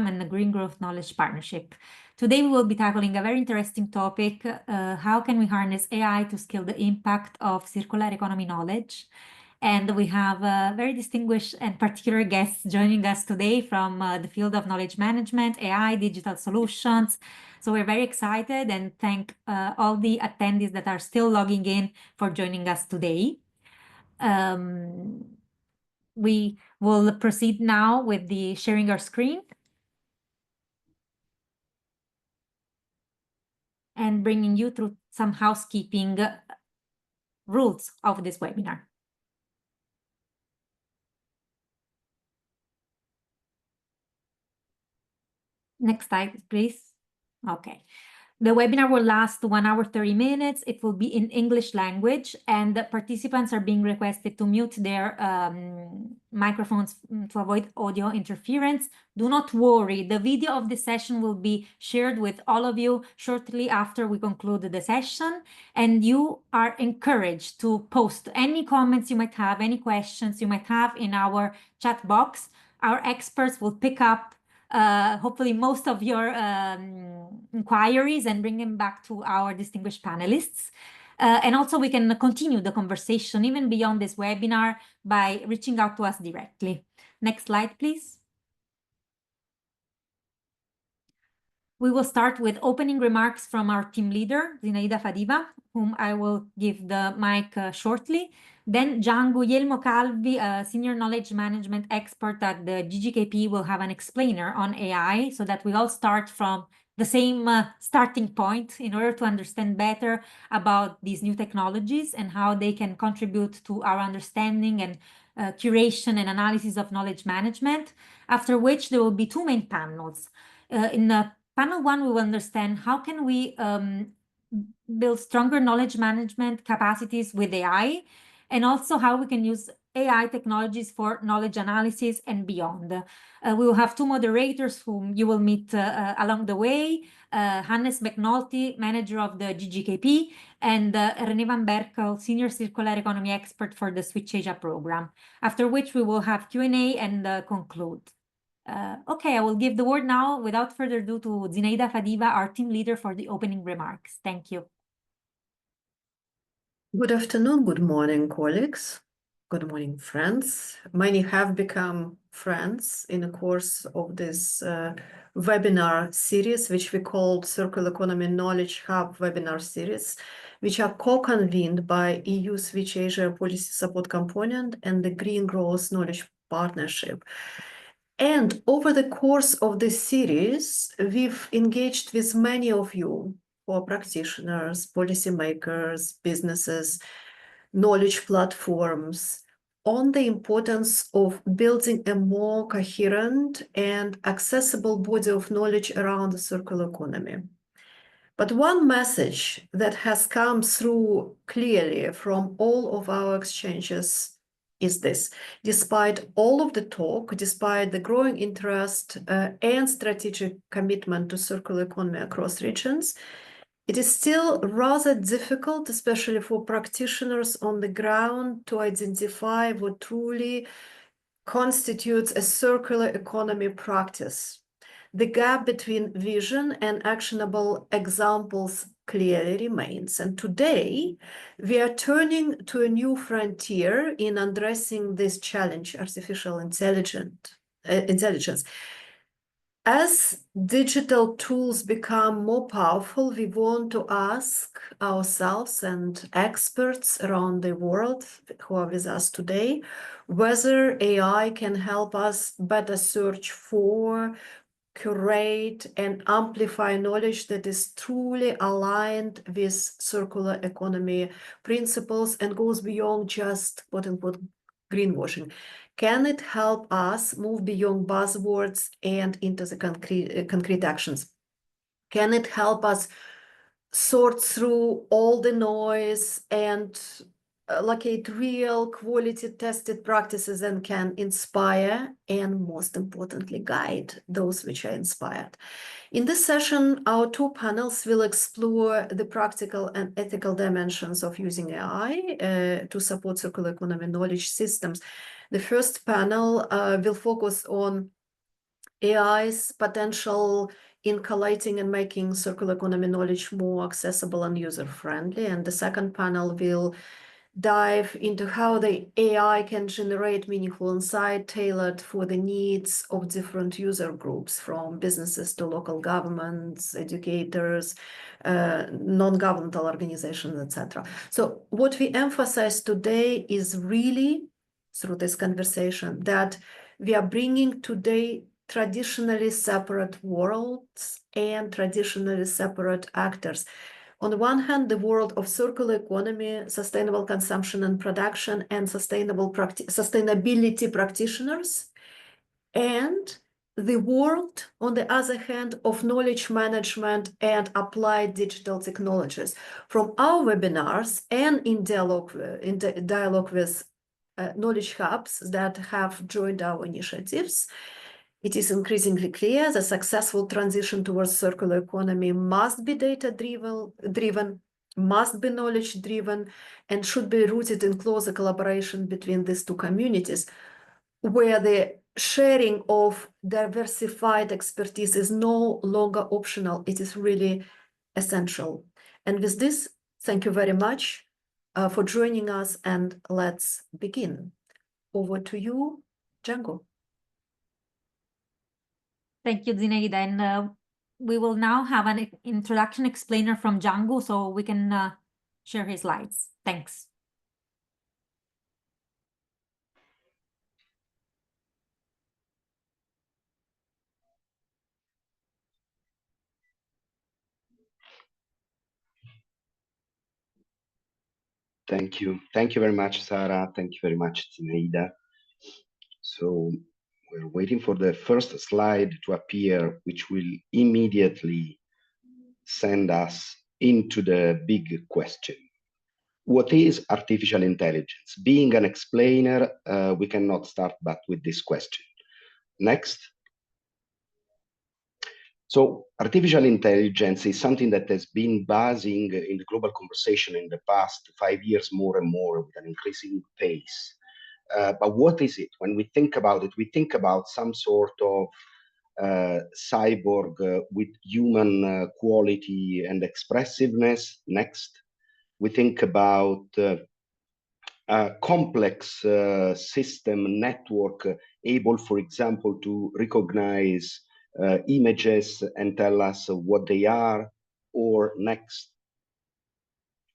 and the Green Growth Knowledge Partnership. Today, we will be tackling a very interesting topic. How can we harness AI to scale the impact of circular economy knowledge? And we have very distinguished and particular guests joining us today from the field of knowledge management, AI, digital solutions. So we're very excited and thank all the attendees that are still logging in for joining us today. We will proceed now with the sharing our screen and bringing you through some housekeeping rules of this webinar. Next slide, please. Okay. The webinar will last 1 hour, 30 minutes. It will be in English language, and the participants are being requested to mute their microphones to avoid audio interference. Do not worry, the video of the session will be shared with all of you shortly after we conclude the session, and you are encouraged to post any comments you might have, any questions you might have in our chat box. Our experts will pick up hopefully most of your inquiries and bring them back to our distinguished panelists. And also we can continue the conversation even beyond this webinar by reaching out to us directly. Next slide, please. We will start with opening remarks from our team leader, Zinaida Fadiva, whom I will give the mic shortly. Then Gian Guglielmo Calvi, a senior knowledge management expert at the GGKP, will have an explainer on AI so that we all start from the same starting point in order to understand better about these new technologies and how they can contribute to our understanding and curation and analysis of knowledge management, after which there will be two main panels. In Panel 1, we will understand how can we build stronger knowledge management capacities with AI, and also how we can use AI technologies for knowledge analysis and beyond. We will have two moderators whom you will meet along the way, Hannes McNulty, manager of the GGKP, and René van Berkel, senior circular economy expert for the Switch Asia program, after which we will have Q&A and conclude. Okay, I will give the word now, without further ado, to Zinaida Fadiva, our team leader, for the opening remarks. Thank you. Good afternoon, good morning, colleagues. Good morning, friends. Many have become friends in the course of this webinar series, which we called Circular Economy Knowledge Hub webinar series, which are co-convened by EU Switch Asia Policy Support Component and the Green Growth Knowledge Partnership. And over the course of this series, we've engaged with many of you, who are practitioners, policymakers, businesses, knowledge platforms, on the importance of building a more coherent and accessible body of knowledge around the circular economy. But one message that has come through clearly from all of our exchanges is this: despite all of the talk, despite the growing interest and strategic commitment to circular economy across regions, it is still rather difficult, especially for practitioners on the ground, to identify what truly constitutes a circular economy practice. The gap between vision and actionable examples clearly remains. And today, we are turning to a new frontier in addressing this challenge, artificial intelligence. As digital tools become more powerful, we want to ask ourselves and experts around the world who are with us today whether AI can help us better search for, curate, and amplify knowledge that is truly aligned with circular economy principles and goes beyond just quote-unquote greenwashing. Can it help us move beyond buzzwords and into the concrete actions? Can it help us sort through all the noise and locate real quality tested practices and can inspire and, most importantly, guide those which are inspired? In this session, our two panels will explore the practical and ethical dimensions of using AI to support circular economy knowledge systems. The first panel will focus on AI's potential in collating and making circular economy knowledge more accessible and user-friendly. And the second panel will dive into how the AI can generate meaningful insight tailored for the needs of different user groups, from businesses to local governments, educators, non-governmental organizations, etc. So what we emphasize today is really, through this conversation, that we are bringing today traditionally separate worlds and traditionally separate actors. On the one hand, the world of circular economy, sustainable consumption and production, and sustainability practitioners, and the world, on the other hand, of knowledge management and applied digital technologies. From our webinars and in dialogue with knowledge hubs that have joined our initiatives, it is increasingly clear the successful transition towards circular economy must be data-driven, must be knowledge-driven, and should be rooted in closer collaboration between these two communities, where the sharing of diversified expertise is no longer optional. It is really essential. And with this, thank you very much for joining us, and let's begin. Over to you, Django. Thank you, Zinaida. And we will now have an introduction explainer from Django, so we can share his slides. Thanks. Thank you. Thank you very much, Sarah. Thank you very much, Zinaida. So we're waiting for the first slide to appear, which will immediately send us into the big question. What is artificial intelligence? Being an explainer, we cannot start but with this question. Next. So artificial intelligence is something that has been buzzing in the global conversation in the past 5 years more and more with an increasing pace. But what is it? When we think about it, we think about some sort of cyborg with human quality and expressiveness. Next. We think about a complex system network able, for example, to recognize images and tell us what they are. Or next,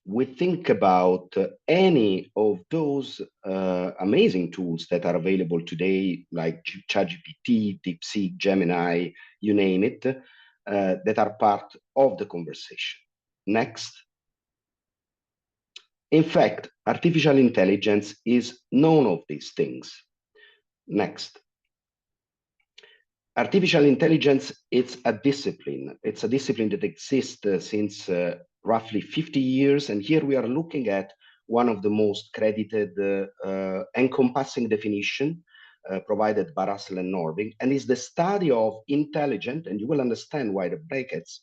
we think about any of those amazing tools that are available today, like ChatGPT, DeepSeek, Gemini, you name it, that are part of the conversation. Next. In fact, artificial intelligence is none of these things. Next. Artificial intelligence, it's a discipline. It's a discipline that exists since roughly 50 years. And here we are looking at one of the most credited encompassing definition provided by Russell and Norbing, and is the study of intelligent, and you will understand why the brackets,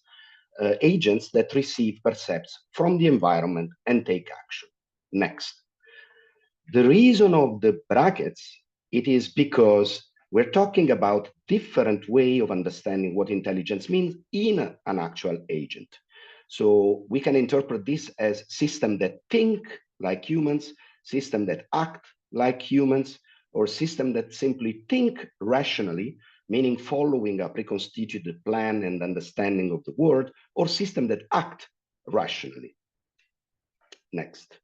agents that receive percepts from the environment and take action. Next. The reason of the brackets, it is because we're talking about different way of understanding what intelligence means in an actual agent. So we can interpret this as system that think like humans, system that act like humans, or system that simply think rationally, meaning following a preconstituted plan and understanding of the world, or system that act rationally. Next.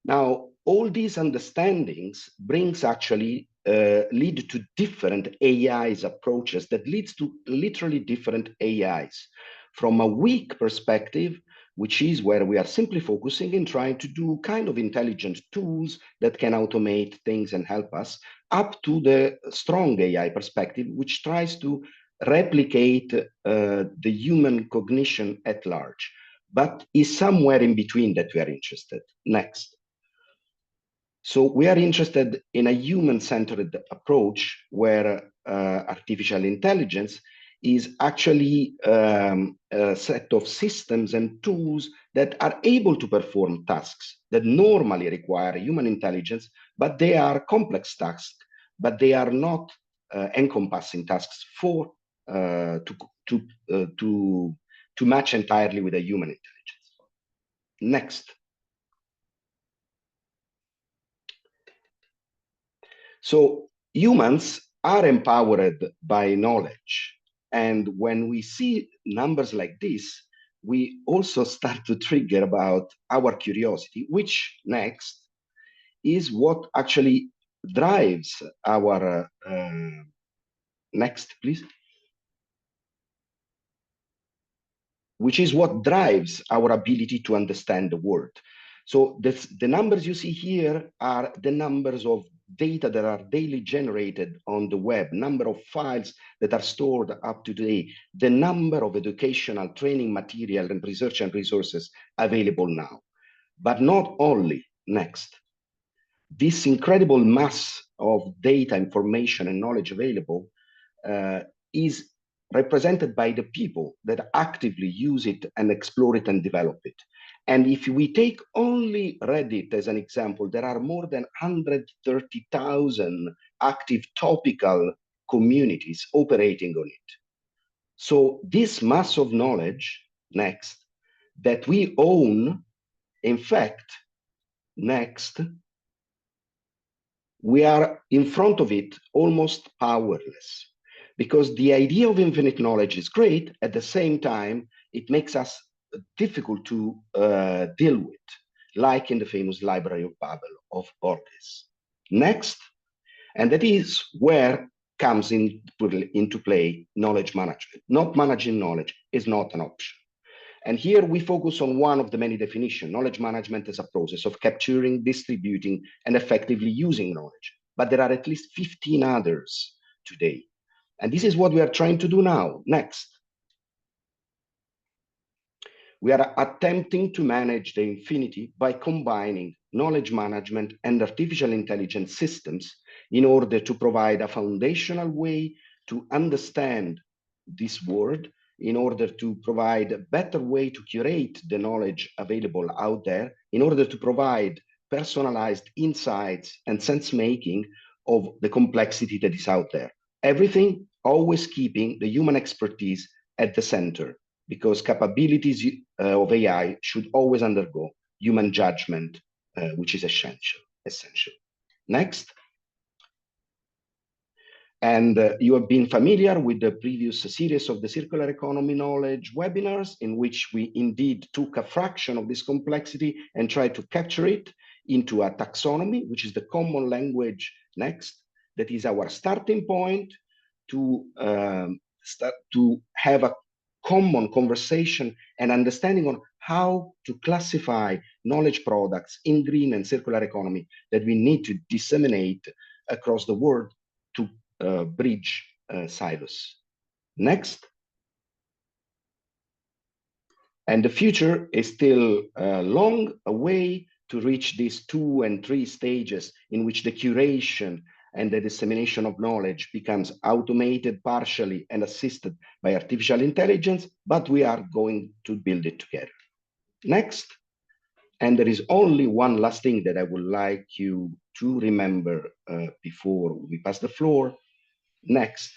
Now, all these understandings brings actually lead to different AIs approaches that leads to literally different AIs. From a weak perspective, which is where we are simply focusing in trying to do kind of intelligent tools that can automate things and help us, up to the strong AI perspective, which tries to replicate the human cognition at large, but is somewhere in between that we are interested. Next. So we are interested in a human-centered approach where artificial intelligence is actually a set of systems and tools that are able to perform tasks that normally require human intelligence, but they are complex tasks, but they are not encompassing tasks for to match entirely with a human intelligence. Next. So humans are empowered by knowledge. And when we see numbers like this, we also start to trigger about our curiosity, which next is what actually drives our, next, please. Which is what drives our ability to understand the world. So the numbers you see here are the numbers of data that are daily generated on the web, number of files that are stored up to today, the number of educational training material and research and resources available now. But not only, next. This incredible mass of data, information, and knowledge available is represented by the people that actively use it and explore it and develop it. And if we take only Reddit as an example, there are more than 130,000 active topical communities operating on it. So this mass of knowledge, next, that we own, in fact, next, we are in front of it almost powerless. Because the idea of infinite knowledge is great, at the same time, it makes us difficult to deal with, like in the famous Library of Babel of Borges. Next, and that is where comes into play knowledge management. Not managing knowledge is not an option. And here we focus on one of the many definitions. Knowledge management is a process of capturing, distributing, and effectively using knowledge. But there are at least 15 others today. And this is what we are trying to do now. Next. We are attempting to manage the infinity by combining knowledge management and artificial intelligence systems in order to provide a foundational way to understand this world, in order to provide a better way to curate the knowledge available out there, in order to provide personalized insights and sense-making of the complexity that is out there. Everything always keeping the human expertise at the center, because capabilities of AI should always undergo human judgment, which is essential. Next. And you have been familiar with the previous series of the Circular Economy Knowledge webinars, in which we indeed took a fraction of this complexity and tried to capture it into a taxonomy, which is the common language next. That is our starting point to start to have a common conversation and understanding on how to classify knowledge products in green and circular economy that we need to disseminate across the world to bridge silos. Next. And the future is still long away to reach these 2 and 3 stages in which the curation and the dissemination of knowledge becomes automated partially and assisted by artificial intelligence, but we are going to build it together. Next. And there is only one last thing that I would like you to remember before we pass the floor. Next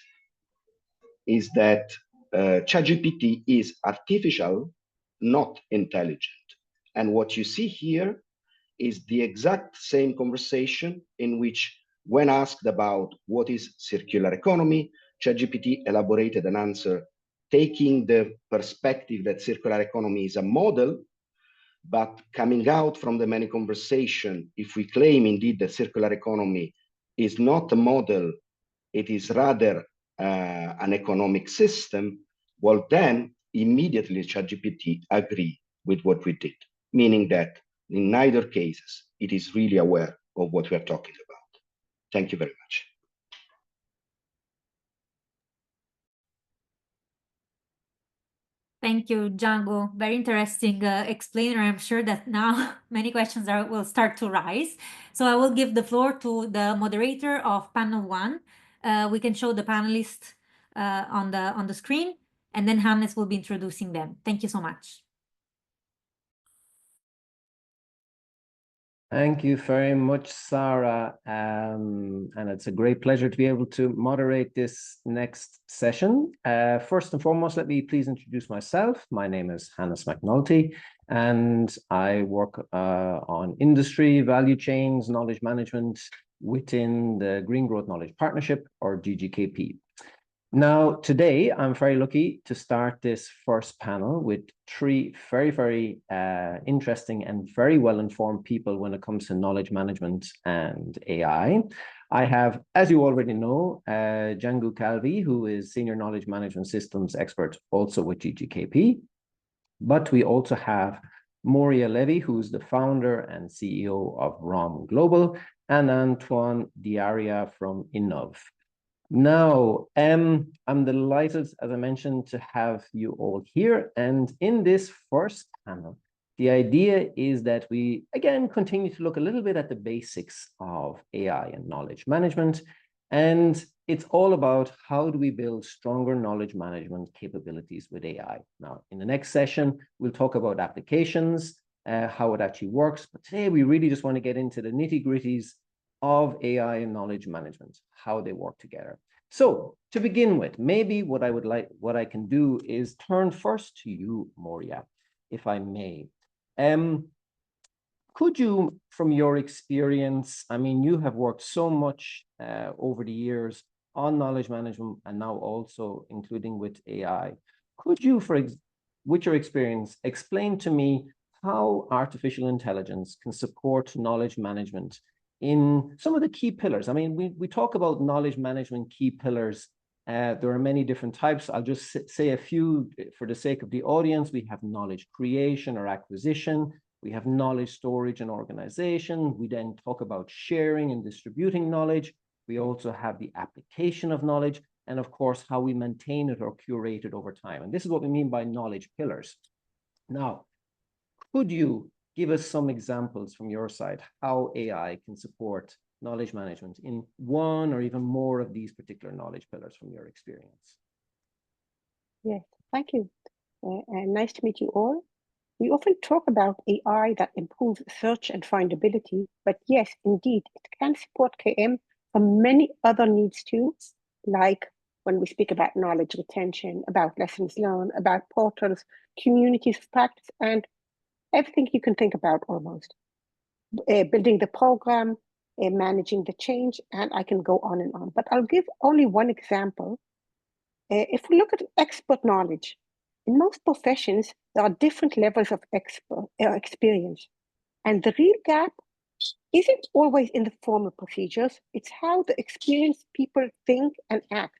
is that ChatGPT is artificial, not intelligent. And what you see here is the exact same conversation in which, when asked about what is circular economy, ChatGPT elaborated an answer taking the perspective that circular economy is a model, but coming out from the many conversation, if we claim indeed that circular economy is not a model, it is rather an economic system, well, then immediately ChatGPT agree with what we did, meaning that in neither cases, it is really aware of what we are talking about. Thank you very much. Thank you, Django. Very interesting explainer. I'm sure that now many questions will start to rise. So I will give the floor to the moderator of panel 1. We can show the panelists on the screen, and then Hannes will be introducing them. Thank you so much. Thank you very much, Sarah. And it's a great pleasure to be able to moderate this next session. First and foremost, let me please introduce myself. My name is Hannes McNulty, and I work on industry, value chains, knowledge management within the Green Growth Knowledge Partnership, or GGKP. Now, today, I'm very lucky to start this first panel with three very interesting and very well-informed people when it comes to knowledge management and AI. I have, as you already know, Django Calvi, who is Senior Knowledge Management Systems Expert, also with GGKP. But we also have Moria Levy, who's the founder and CEO of ROM Global, and Antoine Diaria from Innov. Now, I'm delighted, as I mentioned, to have you all here. And in this first panel, the idea is that we, again, continue to look a little bit at the basics of AI and knowledge management. And it's all about how do we build stronger knowledge management capabilities with AI. Now, in the next session, we'll talk about applications, how it actually works. But today, we really just want to get into the nitty-gritties of AI and knowledge management, how they work together. So to begin with, maybe what I can do is turn first to you, Moria, if I may. Could you, from your experience, I mean, you have worked so much over the years on knowledge management and now also including with AI. Could you, with your experience, explain to me how artificial intelligence can support knowledge management in some of the key pillars? I mean, we talk about knowledge management key pillars. There are many different types. I'll just say a few for the sake of the audience. We have knowledge creation or acquisition. We have knowledge storage and organization. We then talk about sharing and distributing knowledge. We also have the application of knowledge, and of course, how we maintain it or curate it over time. And this is what we mean by knowledge pillars. Now, could you give us some examples from your side how AI can support knowledge management in one or even more of these particular knowledge pillars from your experience? Yes, thank you. And nice to meet you all. We often talk about AI that improves search and findability, but yes, indeed, it can support KM for many other needs too, like when we speak about knowledge retention, about lessons learned, about portals, communities of practice, and everything you can think about almost. Building the program, managing the change, and I can go on and on. But I'll give only one example. If we look at expert knowledge, in most professions, there are different levels of experience. And the real gap isn't always in the formal procedures, it's how the experienced people think and act.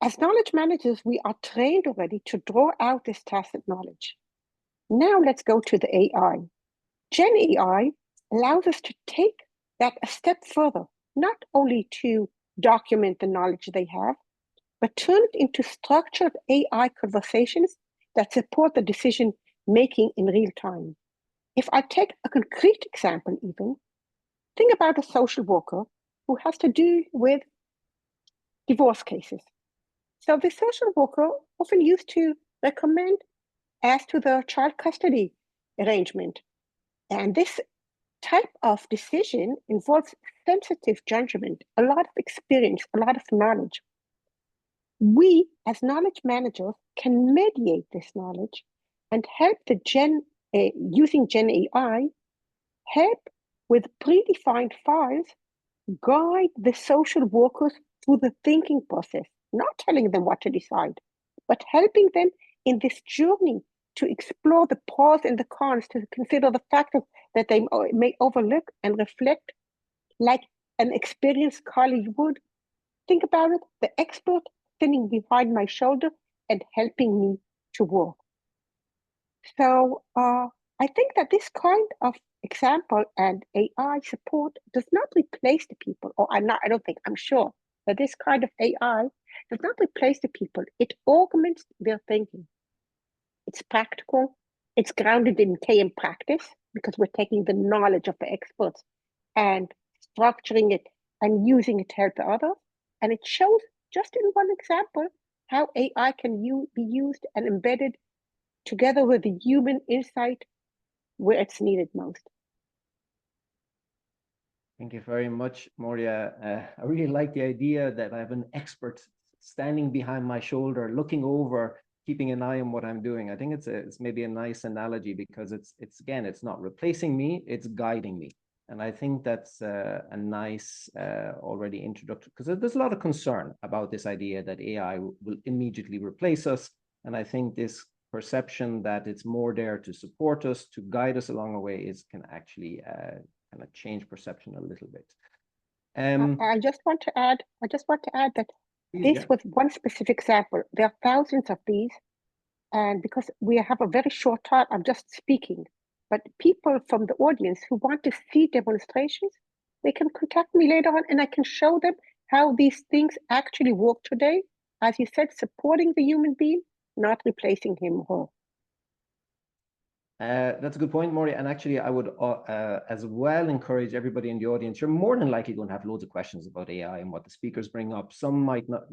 As knowledge managers, we are trained already to draw out this tacit knowledge. Now let's go to the AI. Gen AI allows us to take that a step further, not only to document the knowledge they have, but turn it into structured AI conversations that support the decision making in real time. If I take a concrete example even, think about a social worker who has to deal with divorce cases. So the social worker often used to recommend as to the child custody arrangement. And this type of decision involves sensitive judgment, a lot of experience, a lot of knowledge. We, as knowledge managers, can mediate this knowledge and help the using Gen AI, help with predefined files, guide the social workers through the thinking process, not telling them what to decide, but helping them in this journey to explore the pros and the cons, to consider the factors that they may overlook and reflect like an experienced colleague would. Think about it, the expert sitting behind my shoulder and helping me to work. So I think that this kind of example and AI support does not replace the people, or I'm sure that this kind of AI does not replace the people. It augments their thinking. It's practical, it's grounded in KM practice, because we're taking the knowledge of the experts and structuring it and using it to help the others. And it shows, just in one example, how AI can be used and embedded together with the human insight where it's needed most. Thank you very much, Moria. I really like the idea that I have an expert standing behind my shoulder, looking over, keeping an eye on what I'm doing. I think it's maybe a nice analogy because it's again, it's not replacing me, it's guiding me. And I think that's a nice already introduction, because there's a lot of concern about this idea that AI will immediately replace us. And I think this perception that it's more there to support us, to guide us along the way, can actually kind of change perception a little bit. I just want to add that this was one specific example. There are thousands of these, and because we have a very short time, I'm just speaking. But people from the audience who want to see demonstrations, they can contact me later on, and I can show them how these things actually work today. As you said, supporting the human being, not replacing him or her. That's a good point, Maury. And actually, I would as well encourage everybody in the audience. You're more than likely going to have loads of questions about AI and what the speakers bring up. Some might not,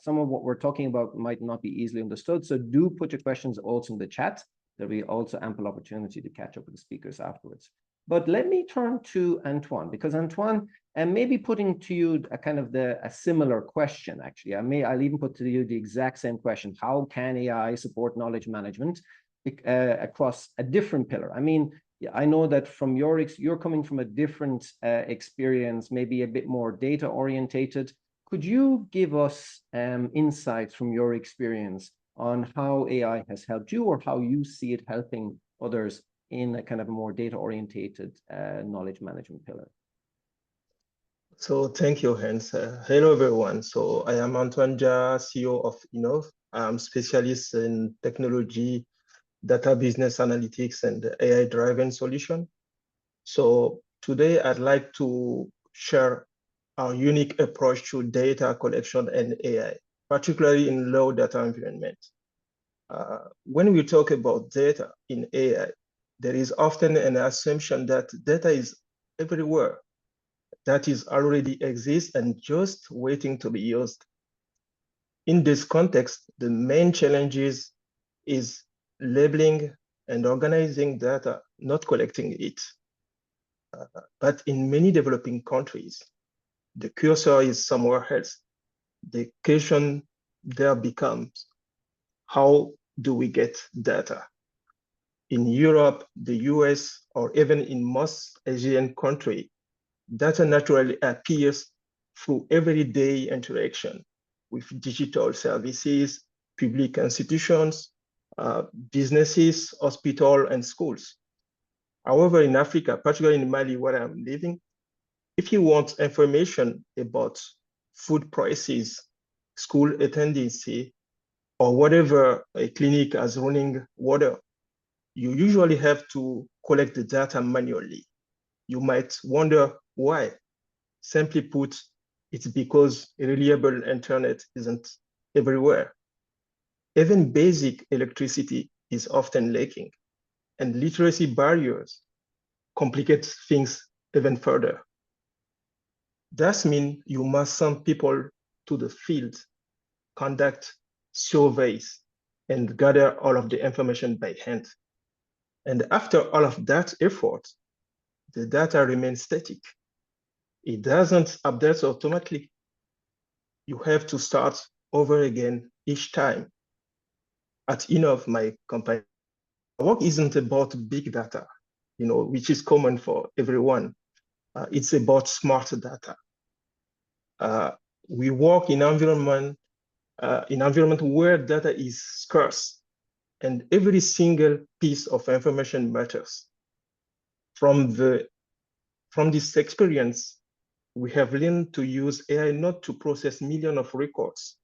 some of what we're talking about might not be easily understood. So do put your questions also in the chat. There'll be also ample opportunity to catch up with the speakers afterwards. But let me turn to Antoine, because Antoine, and maybe putting to you a kind of a similar question. Actually, I'll even put to you the exact same question: how can AI support knowledge management across a different pillar? I mean, I know that from you're coming from a different experience, maybe a bit more data orientated. Could you give us insights from your experience on how AI has helped you, or how you see it helping others in a kind of a more data orientated knowledge management pillar? So thank you, Hans. Hello, everyone. So I am Antoine Ja, CEO of Innov. I'm specialist in technology, data business analytics, and AI-driven solution. So today I'd like to share our unique approach to data collection and AI, particularly in low data environment. When we talk about data in AI, there is often an assumption that data is everywhere, that is already exists and just waiting to be used. In this context, the main challenges is labeling and organizing data, not collecting it. But in many developing countries, the cursor is somewhere else. The question there becomes, how do we get data? In Europe, the US, or even in most Asian countries, data naturally appears through everyday interaction with digital services, public institutions, businesses, hospitals, and schools. However, in Africa, particularly in Mali, where I'm living, if you want information about food prices, school attendance, or whatever a clinic has running water, you usually have to collect the data manually. You might wonder why. Simply put, it's because a reliable internet isn't everywhere. Even basic electricity is often lacking, and literacy barriers complicate things even further. That means you must send people to the field, conduct surveys, and gather all of the information by hand. And after all of that effort, the data remains static. It doesn't update automatically. You have to start over again each time. At Innov, my company, our work isn't about big data, which is common for everyone. It's about smart data. We work in environment where data is scarce, and every single piece of information matters. From this experience, we have learned to use AI not to process millions of records,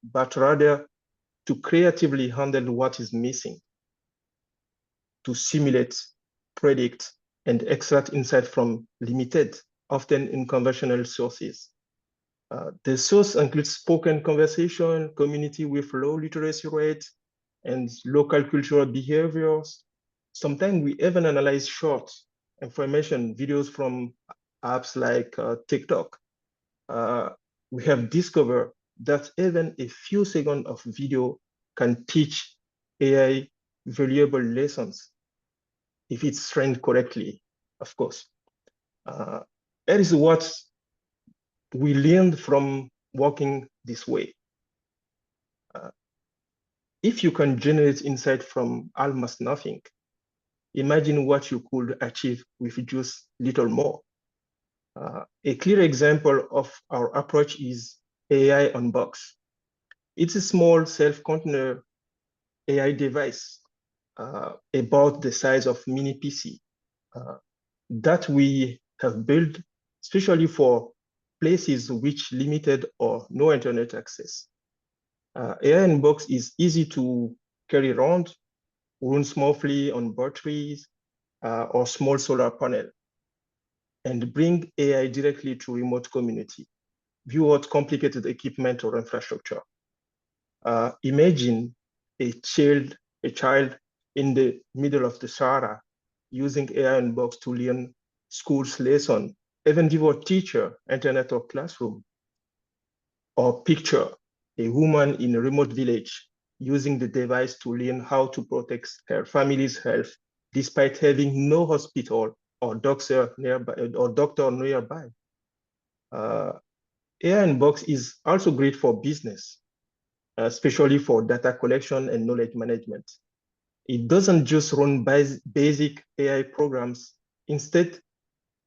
but rather to creatively handle what is missing, to simulate, predict, and extract insight from limited, often unconventional sources. The source includes spoken conversation, community with low literacy rate, and local cultural behaviors. Sometimes we even analyze short information videos from apps like TikTok. We have discovered that even a few seconds of video can teach AI valuable lessons if it's trained correctly, of course. That is what we learned from working this way. If you can generate insight from almost nothing, imagine what you could achieve with just little more. A clear example of our approach is AI on Box. It's a small self-contained AI device about the size of mini PC that we have built especially for places which limited or no internet access. AI on Box is easy to carry around, runs smoothly on batteries or small solar panel, and bring AI directly to remote community without complicated equipment or infrastructure. Imagine a child in the middle of the Sahara using AI on Box to learn school's lesson, even without teacher, internet, or classroom. Or picture a woman in a remote village using the device to learn how to protect her family's health despite having no hospital or doctor nearby. AI in Box is also great for business, especially for data collection and knowledge management. It doesn't just run basic AI programs. Instead,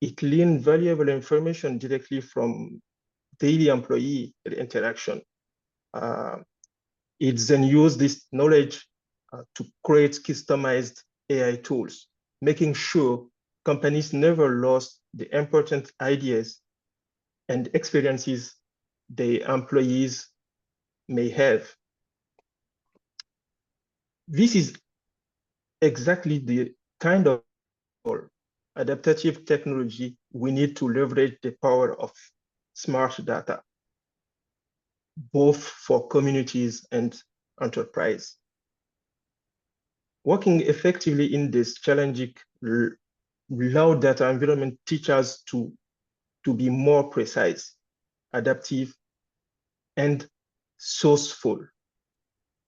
it learns valuable information directly from daily employee interaction. It then uses this knowledge to create customized AI tools, making sure companies never lost the important ideas and experiences the employees may have. This is exactly the kind of adaptive technology we need to leverage the power of smart data, both for communities and enterprise. Working effectively in this challenging low data environment teaches us to be more precise, adaptive, and sourceful.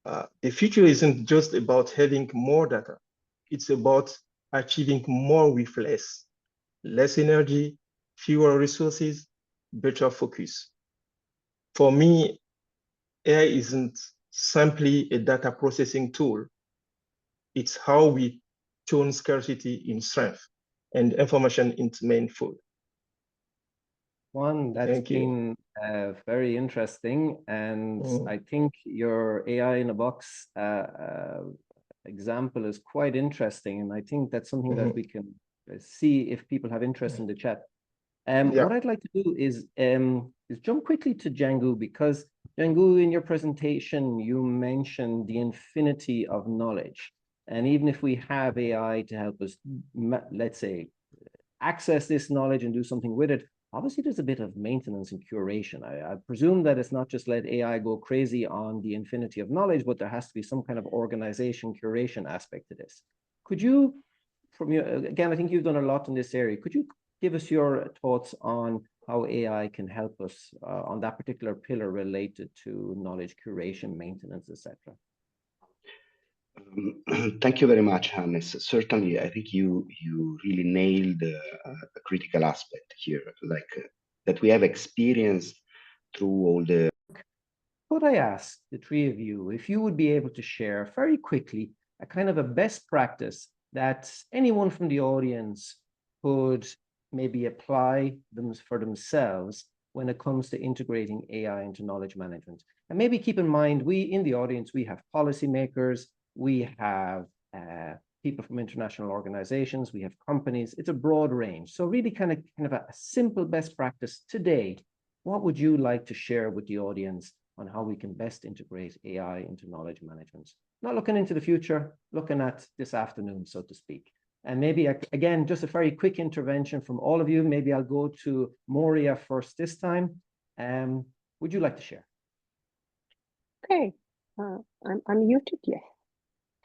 The future isn't just about having more data. It's about achieving more with less energy, fewer resources, better focus. For me, AI isn't simply a data processing tool. It's how we turn scarcity in strength and information into main food. One, that's been very interesting. And I think your AI in a box example is quite interesting. And I think that's something that we can see if people have interest in the chat. What I'd like to do is jump quickly to Django, because Django, in your presentation, you mentioned the infinity of knowledge. And even if we have AI to help us, let's say, access this knowledge and do something with it, obviously there's a bit of maintenance and curation. I presume that it's not just let AI go crazy on the infinity of knowledge, but there has to be some kind of organization, curation aspect to this. Could you, from your, again, I think you've done a lot in this area, could you give us your thoughts on how AI can help us on that particular pillar related to knowledge curation, maintenance, etc.? Thank you very much, Hannes. Certainly, I think you really nailed a critical aspect here, like that we have experienced through all the. Could I ask the three of you if you would be able to share very quickly a kind of a best practice that anyone from the audience could maybe apply them for themselves when it comes to integrating AI into knowledge management? And maybe keep in mind, we in the audience, we have policymakers, we have people from international organizations, we have companies. It's a broad range. So really kind of a simple best practice today. What would you like to share with the audience on how we can best integrate AI into knowledge management? Not looking into the future, looking at this afternoon, so to speak. And maybe, again, just a very quick intervention from all of you. Maybe I'll go to Moria first this time. Would you like to share? Okay, I'm muted, yes.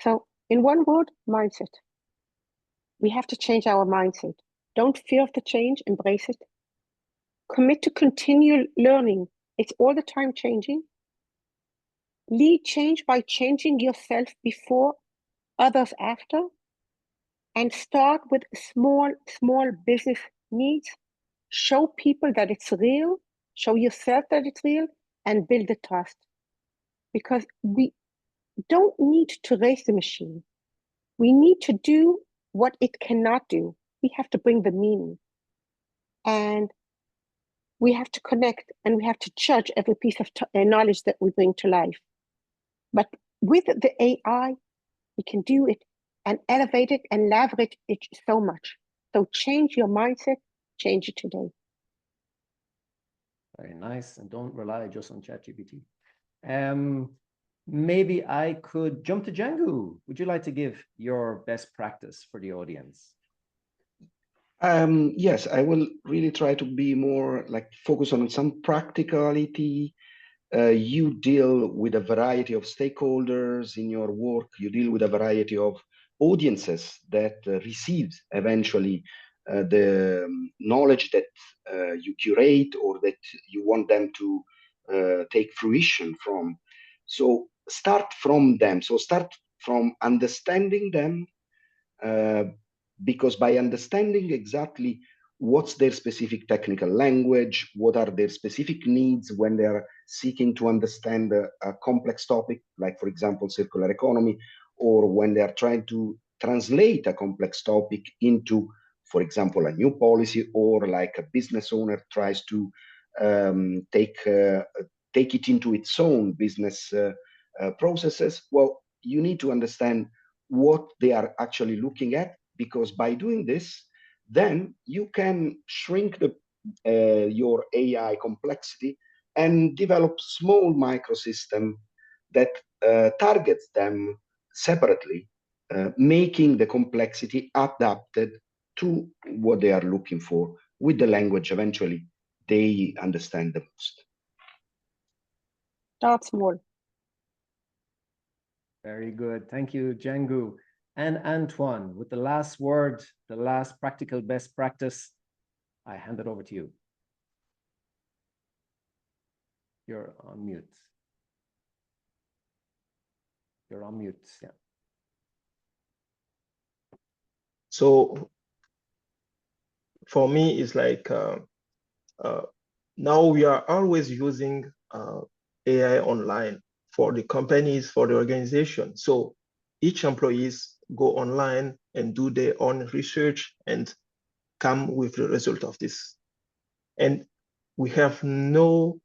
So in one word, mindset. We have to change our mindset. Don't fear the change, embrace it. Commit to continual learning. It's all the time changing. Lead change by changing yourself before, others after. And start with small business needs. show people that it's real, show yourself that it's real, and build the trust. Because we don't need to raise the machine. We need to do what it cannot do. We have to bring the meaning. And we have to connect, and we have to judge every piece of knowledge that we bring to life. But with the AI, we can do it and elevate it and leverage it so much. So change your mindset, change it today. Very nice. And don't rely just on ChatGPT. Maybe I could jump to Django. Would you like to give your best practice for the audience? Yes, I will really try to be more like focus on some practicality. You deal with a variety of stakeholders in your work. You deal with a variety of audiences that receives eventually the knowledge that you curate or that you want them to take fruition from. So start from them. So start from understanding them, because by understanding exactly what's their specific technical language, what are their specific needs when they are seeking to understand a complex topic, like, for example, circular economy, or when they are trying to translate a complex topic into, for example, a new policy, or like a business owner tries to take it into its own business processes. Well, you need to understand what they are actually looking at, because by doing this, then you can shrink your AI complexity and develop small microsystem that targets them separately, making the complexity adapted to what they are looking for with the language eventually they understand the most. Start small. Very good. Thank you, Django. And Antoine, with the last word, the last practical best practice, I hand it over to you. You're on mute. You're on mute, yeah. So for me, it's like now we are always using AI online for the companies, for the organization. So each employees go online and do their own research and come with the result of this. And we have no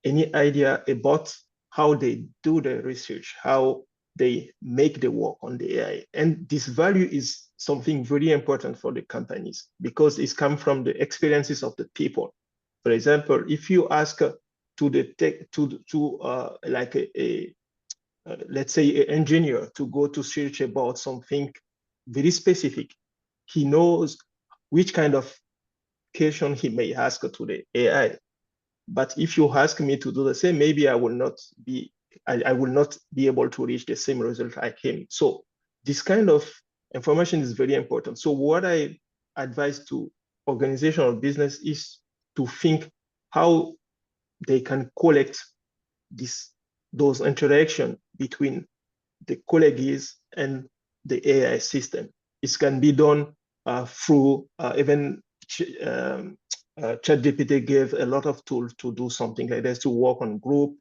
any idea about how they do the research, how they make the work on the AI. And this value is something very important for the companies because it's come from the experiences of the people. For example, if you ask to the tech, like let's say an engineer to go to search about something very specific, he knows which kind of question he may ask to the AI. But if you ask me to do the same, maybe I will not be able to reach the same result like him. So this kind of information is very important. So what I advise to organizational business is to think how they can collect those interactions between the colleagues and the AI system. It can be done through even ChatGPT gave a lot of tools to do something like this, to work on group.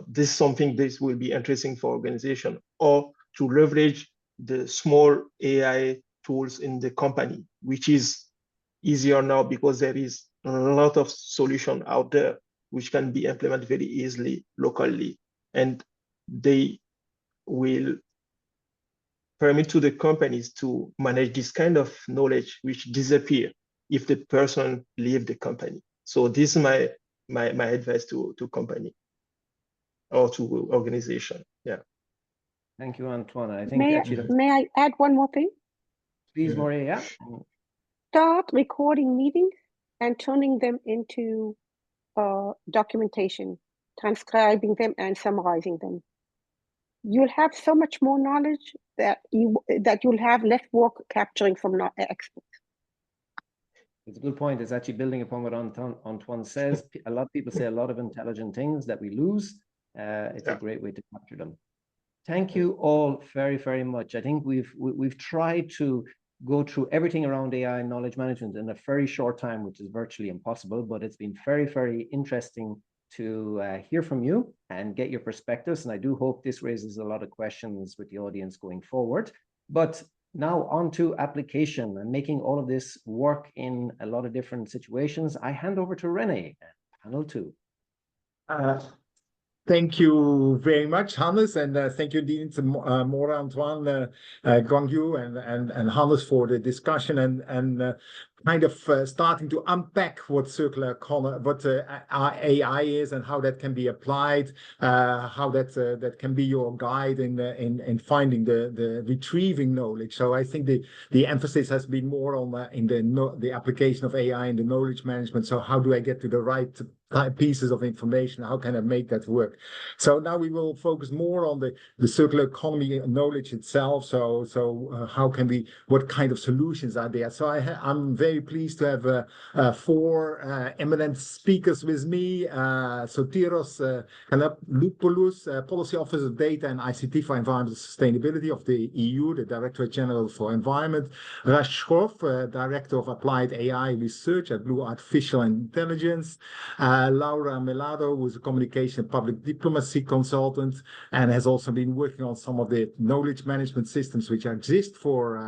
This is something this will be interesting for organization, or to leverage the small AI tools in the company, which is easier now because there is a lot of solution out there which can be implemented very easily locally, and they will permit to the companies to manage this kind of knowledge which disappear if the person leave the company. So this is my advice to company or to organization. Yeah. Thank you, Antoine. I think May I add one more thing? Please, Maria. Yeah. Start recording meetings and turning them into documentation, transcribing them and summarizing them. You'll have so much more knowledge that you'll have less work capturing from experts. It's a good point. It's actually building upon what Antoine says. A lot of people say a lot of intelligent things that we lose. It's a great way to capture them. Thank you all very, very much. I think we've tried to go through everything around AI and knowledge management in a very short time, which is virtually impossible, but it's been very, very interesting to hear from you and get your perspectives. And I do hope this raises a lot of questions with the audience going forward. But now on to application and making all of this work in a lot of different situations. I hand over to René, panel 2. Thank you very much, Hannes, and thank you, Dean Mora, Antoine, Guangyu, and Hannes for the discussion and kind of starting to unpack what circular economy, what AI is, and how that can be applied, how that can be your guide in finding the retrieving knowledge. So I think the emphasis has been more on in the application of AI in the knowledge management. So how do I get to the right pieces of information? How can I make that work? So now we will focus more on the circular economy knowledge itself. So how can we, what kind of solutions are there? So I'm very pleased to have 4 eminent speakers with me. Sotiros Kanapopoulos, Policy Officer of Data and ICT for Environmental Sustainability of the EU, the Directorate General for Environment. Raj Shroff, Director of Applied AI Research at Blue Artificial Intelligence. Laura Melado, who is a communication and public diplomacy consultant and has also been working on some of the knowledge management systems which exist for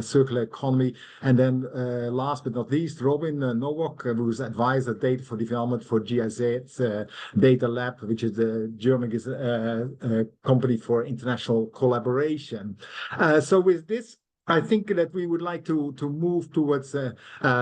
circular economy. And then last but not least, Robin Nowak, who is advisor data for development for GIZ's Data Lab, which is the German company for international collaboration. So with this, I think that we would like to move towards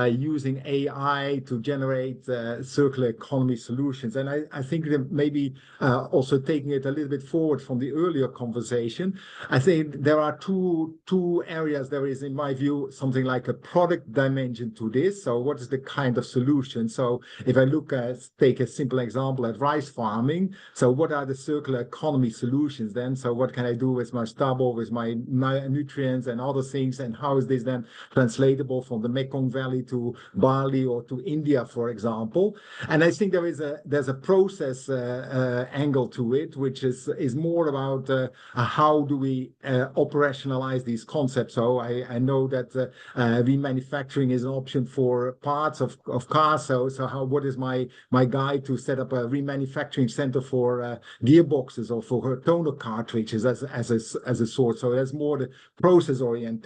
using AI to generate circular economy solutions. And I think that maybe also taking it a little bit forward from the earlier conversation, I think there are two areas. There is, in my view, something like a product dimension to this. So what is the kind of solution? So if I look at, take a simple example at rice farming, so what are the circular economy solutions then? So what can I do with my stubble, with my nutrients and other things, and how is this then translatable from the Mekong Valley to Bali or to India, for example? And I think there's a process angle to it, which is more about how do we operationalize these concepts. So I know that remanufacturing is an option for parts of cars. So what is my guide to set up a remanufacturing center for gearboxes or for toner cartridges as a sort? So there's more the process orientation.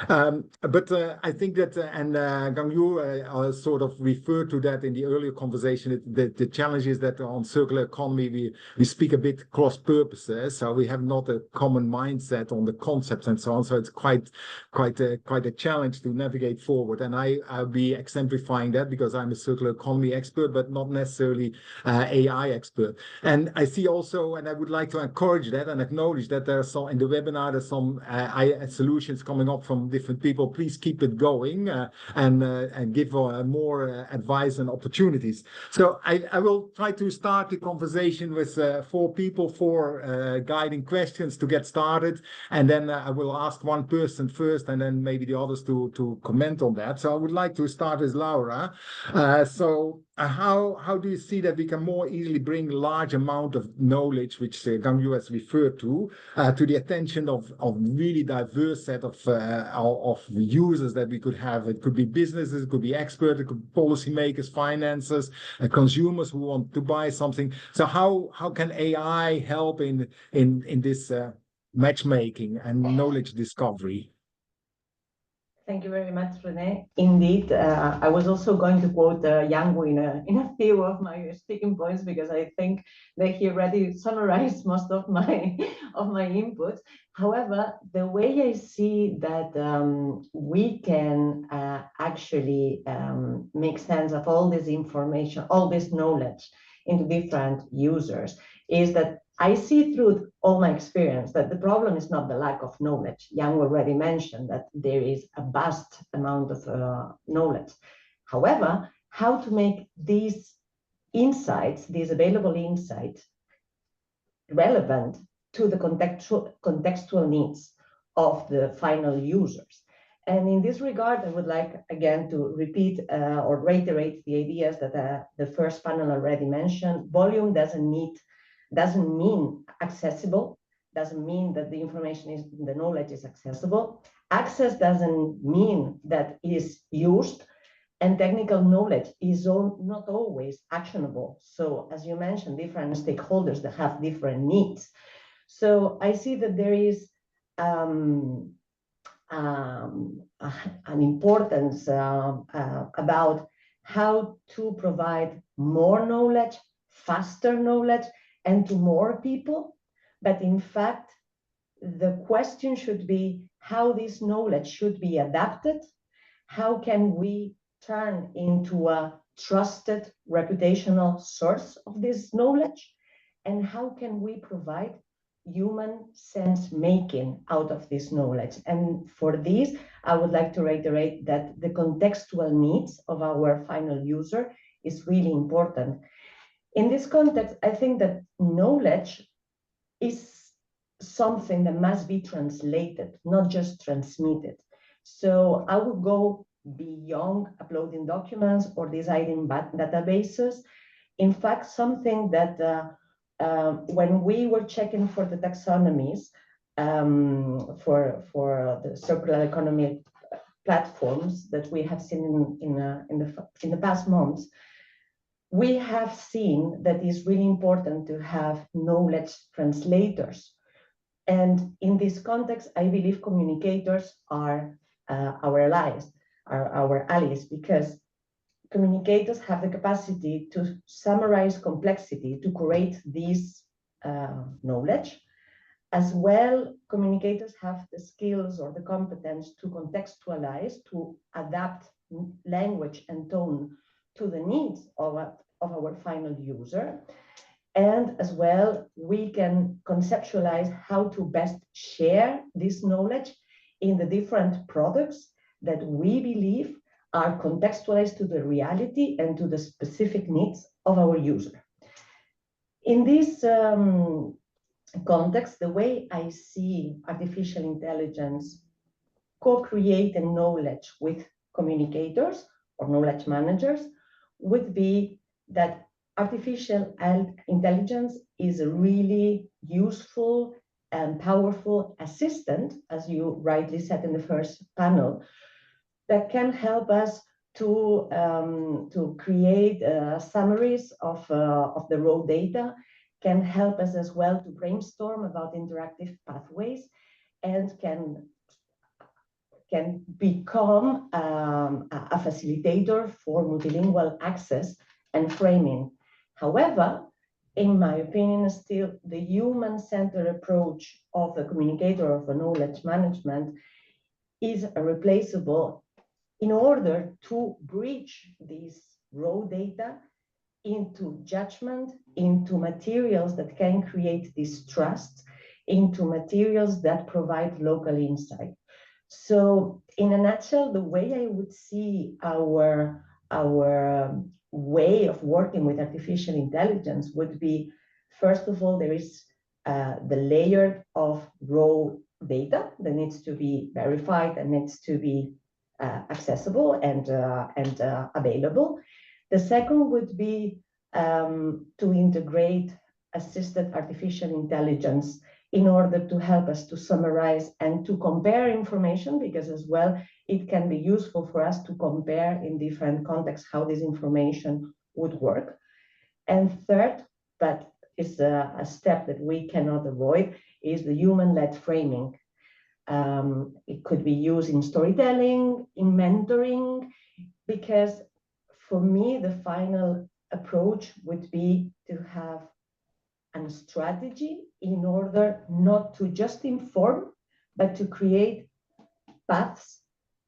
But I think that, and Guangyu sort of referred to that in the earlier conversation, the challenge is that on circular economy, we speak a bit cross purposes. So we have not a common mindset on the concepts and so on. So it's quite a challenge to navigate forward. And I'll be exemplifying that because I'm a circular economy expert, but not necessarily AI expert. And I see also, and I would like to encourage that and acknowledge that there are some in the webinar, there's some solutions coming up from different people. Please keep it going and give more advice and opportunities. So I will try to start the conversation with 4 people, 4 guiding questions to get started, and then I will ask one person first, and then maybe the others to comment on that. So I would like to start with Laura. How do you see that we can more easily bring large amount of knowledge, which Guangyu has referred to the attention of really diverse set of users that we could have? It could be businesses, it could be experts, it could be policymakers, financiers, consumers who want to buy something. So how can AI help in this matchmaking and knowledge discovery? Thank you very much, René. Indeed, I was also going to quote Yangu in a few of my speaking points because I think that he already summarized most of my inputs. However, the way I see that we can actually make sense of all this information, all this knowledge into different users is that I see through all my experience that the problem is not the lack of knowledge. Yang already mentioned that there is a vast amount of knowledge. However, how to make these insights, these available insights, relevant to the contextual needs of the final users. And in this regard, I would like again to repeat or reiterate the ideas that the first panel already mentioned. Volume doesn't mean accessible, doesn't mean that the information is, the knowledge is accessible. access doesn't mean that it is used, and technical knowledge is not always actionable. So as you mentioned, different stakeholders that have different needs. So I see that there is an importance about how to provide more knowledge, faster knowledge, and to more people. But in fact, the question should be how this knowledge should be adapted. How can we turn into a trusted reputational source of this knowledge? And how can we provide human sense making out of this knowledge? And for this, I would like to reiterate that the contextual needs of our final user is really important. In this context, I think that knowledge is something that must be translated, not just transmitted. So I would go beyond uploading documents or designing databases. In fact, something that when we were checking for the taxonomies for the circular economy platforms that we have seen in the past months, we have seen that it's really important to have knowledge translators. And in this context, I believe communicators are our allies, because communicators have the capacity to summarize complexity, to create this knowledge. As well, communicators have the skills or the competence to contextualize, to adapt language and tone to the needs of our final user. And as well, we can conceptualize how to best share this knowledge in the different products that we believe are contextualized to the reality and to the specific needs of our user. In this context, the way I see artificial intelligence co-creating knowledge with communicators or knowledge managers would be that artificial intelligence is a really useful and powerful assistant, as you rightly said in the first panel, that can help us to create summaries of the raw data, can help us as well to brainstorm about interactive pathways, and can become a facilitator for multilingual access and framing. However, in my opinion, still the human-centered approach of the communicator of the knowledge management is irreplaceable in order to bridge this raw data into judgment, into materials that can create this trust, into materials that provide local insight. So in a nutshell, the way I would see our way of working with artificial intelligence would be, first of all, there is the layer of raw data that needs to be verified and needs to be accessible and available. The second would be to integrate assisted artificial intelligence in order to help us to summarize and to compare information, because as well, it can be useful for us to compare in different contexts how this information would work. And third, but is a step that we cannot avoid, is the human-led framing. It could be used in storytelling, in mentoring, because for me, the final approach would be to have a strategy in order not to just inform, but to create paths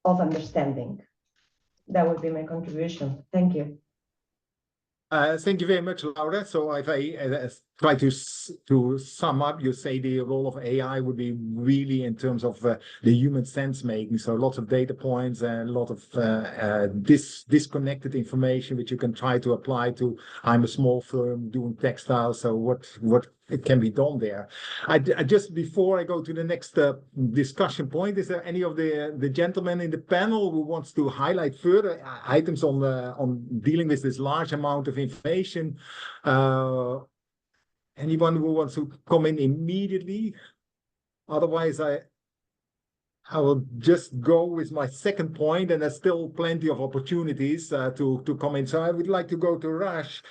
of understanding. That would be my contribution. Thank you. Thank you very much, Laura. So if I try to sum up, you say the role of AI would be really in terms of the human sense making. So lots of data points and a lot of disconnected information, which you can try to apply to, I'm a small firm doing textiles. So what it can be done there. I just before I go to the next discussion point, is there any of the gentlemen in the panel who wants to highlight further items on dealing with this large amount of information? Anyone who wants to come in immediately? Otherwise, I will just go with my second point, and there's still plenty of opportunities to come in. So I would like to go to Raj,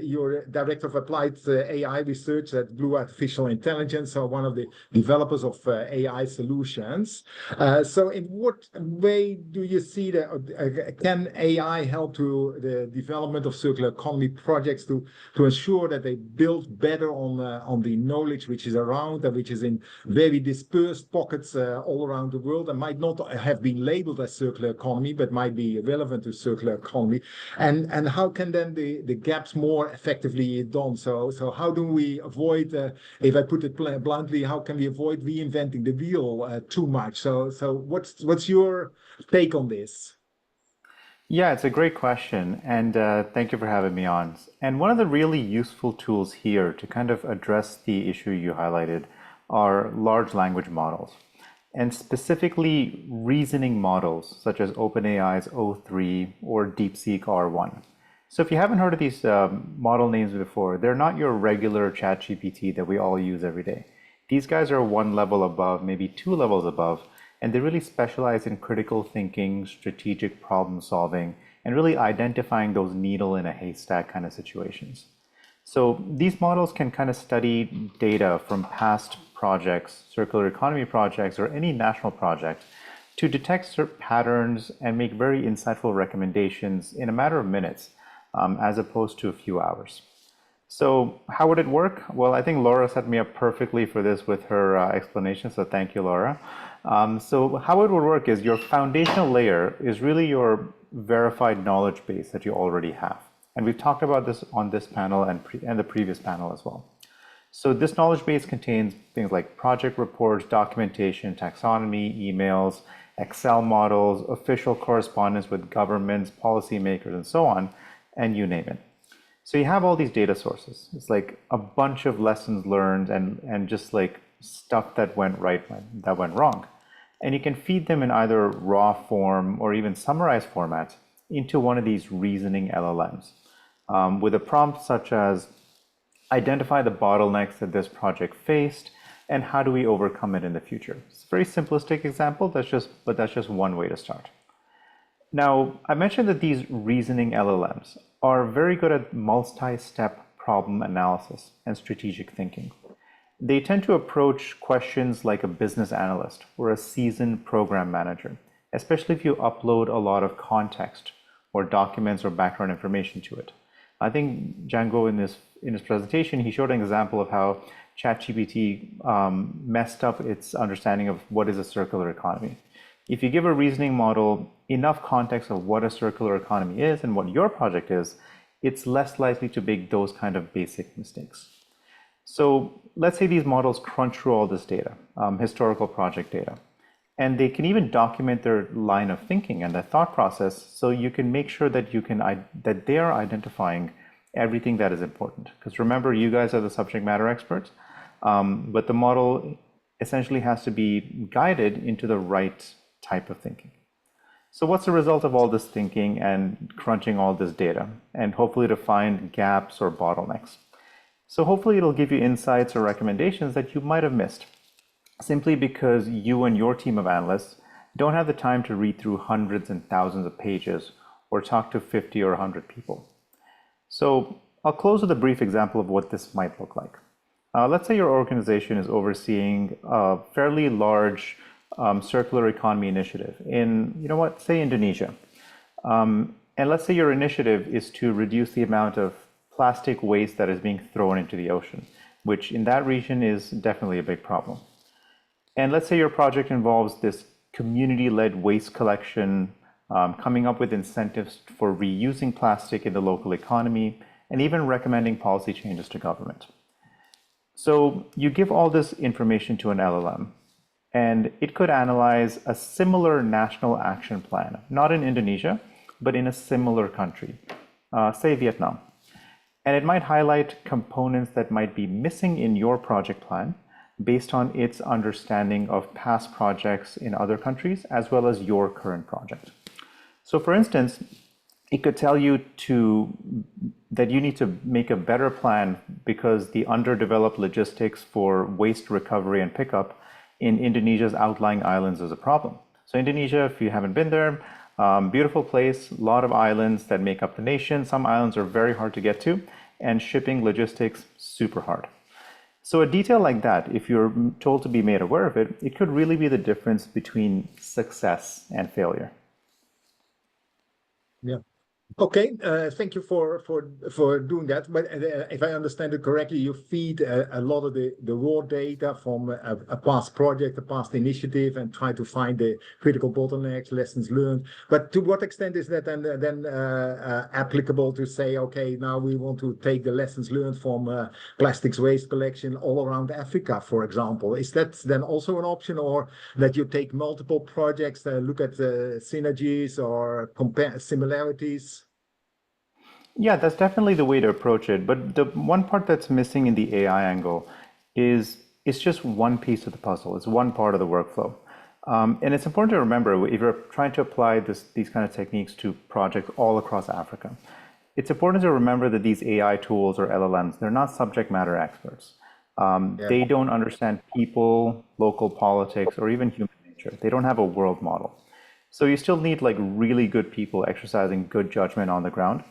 your Director of Applied AI Research at Blue Artificial Intelligence, so one of the developers of AI solutions. So in what way do you see that can AI help to the development of circular economy projects to ensure that they build better on the knowledge which is around and which is in very dispersed pockets all around the world and might not have been labeled as circular economy, but might be relevant to circular economy. And how can then the gaps more effectively done? So how do we avoid, if I put it bluntly, how can we avoid reinventing the wheel too much? So what's your take on this? Yeah, it's a great question, and thank you for having me on. And one of the really useful tools here to kind of address the issue you highlighted are large language models, and specifically reasoning models such as OpenAI's O3 or DeepSeek R1. So if you haven't heard of these model names before, they're not your regular ChatGPT that we all use every day. These guys are one level above, maybe two levels above, and they really specialize in critical thinking, strategic problem solving, and really identifying those needle in a haystack kind of situations. So these models can kind of study data from past projects, circular economy projects, or any national project to detect certain patterns and make very insightful recommendations in a matter of minutes, as opposed to a few hours. So how would it work? Well, I think Laura set me up perfectly for this with her explanation, so thank you, Laura. So how it would work is your foundational layer is really your verified knowledge base that you already have. And we've talked about this on this panel and the previous panel as well. So this knowledge base contains things like project reports, documentation, taxonomy, emails, Excel models, official correspondence with governments, policymakers, and so on, and you name it. So you have all these data sources. It's like a bunch of lessons learned and just like stuff that went right, that went wrong. And you can feed them in either raw form or even summarized formats into one of these reasoning LLMs with a prompt such as identify the bottlenecks that this project faced and how do we overcome it in the future. It's a very simplistic example, but that's just one way to start. Now, I mentioned that these reasoning LLMs are very good at multi-step problem analysis and strategic thinking. They tend to approach questions like a business analyst or a seasoned program manager, especially if you upload a lot of context or documents or background information to it. I think Django in his presentation, he showed an example of how ChatGPT messed up its understanding of what is a circular economy. If you give a reasoning model enough context of what a circular economy is and what your project is, it's less likely to make those kind of basic mistakes. So let's say these models crunch through all this data, historical project data, and they can even document their line of thinking and their thought process, so you can make sure that that they are identifying everything that is important. Because remember, you guys are the subject matter experts, but the model essentially has to be guided into the right type of thinking. So what's the result of all this thinking and crunching all this data, and hopefully to find gaps or bottlenecks? So hopefully it'll give you insights or recommendations that you might have missed, simply because you and your team of analysts don't have the time to read through hundreds and thousands of pages or talk to 50 or 100 people. So I'll close with a brief example of what this might look like. Let's say your organization is overseeing a fairly large circular economy initiative in, say Indonesia. And let's say your initiative is to reduce the amount of plastic waste that is being thrown into the ocean, which in that region is definitely a big problem. And let's say your project involves this community-led waste collection, coming up with incentives for reusing plastic in the local economy, and even recommending policy changes to government. So you give all this information to an LLM, and it could analyze a similar national action plan, not in Indonesia, but in a similar country, say Vietnam. And it might highlight components that might be missing in your project plan based on its understanding of past projects in other countries, as well as your current project. So for instance, it could tell you that you need to make a better plan because the underdeveloped logistics for waste recovery and pickup in Indonesia's outlying islands is a problem. So Indonesia, if you haven't been there, beautiful place, a lot of islands that make up the nation. Some islands are very hard to get to, and shipping logistics, super hard. So a detail like that, if you're told to be made aware of it, it could really be the difference between success and failure. Yeah. Okay, thank you for doing that. But if I understand it correctly, you feed a lot of the raw data from a past project, a past initiative, and try to find the critical bottlenecks, lessons learned. But to what extent is that then applicable to say, okay, now we want to take the lessons learned from plastics waste collection all around Africa, for example? Is that then also an option, or that you take multiple projects, look at synergies or compare similarities? Yeah, that's definitely the way to approach it. But the one part that's missing in the AI angle is it's just one piece of the puzzle. It's one part of the workflow. And it's important to remember, if you're trying to apply these kind of techniques to projects all across Africa, it's important to remember that these AI tools or LLMs, they're not subject matter experts. They don't understand people, local politics, or even human nature. They don't have a world model. So you still need like really good people exercising good judgment on the ground,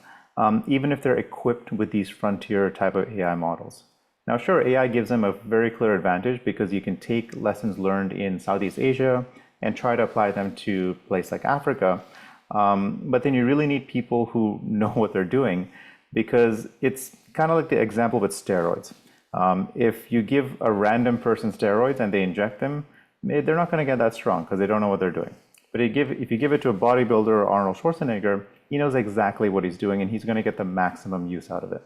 even if they're equipped with these frontier type of AI models. Now, sure, AI gives them a very clear advantage because you can take lessons learned in Southeast Asia and try to apply them to a place like Africa. But then you really need people who know what they're doing, because it's kind of like the example with steroids. If you give a random person steroids and they inject them, they're not going to get that strong because they don't know what they're doing. But if you give it to a bodybuilder or Arnold Schwarzenegger, he knows exactly what he's doing and he's going to get the maximum use out of it.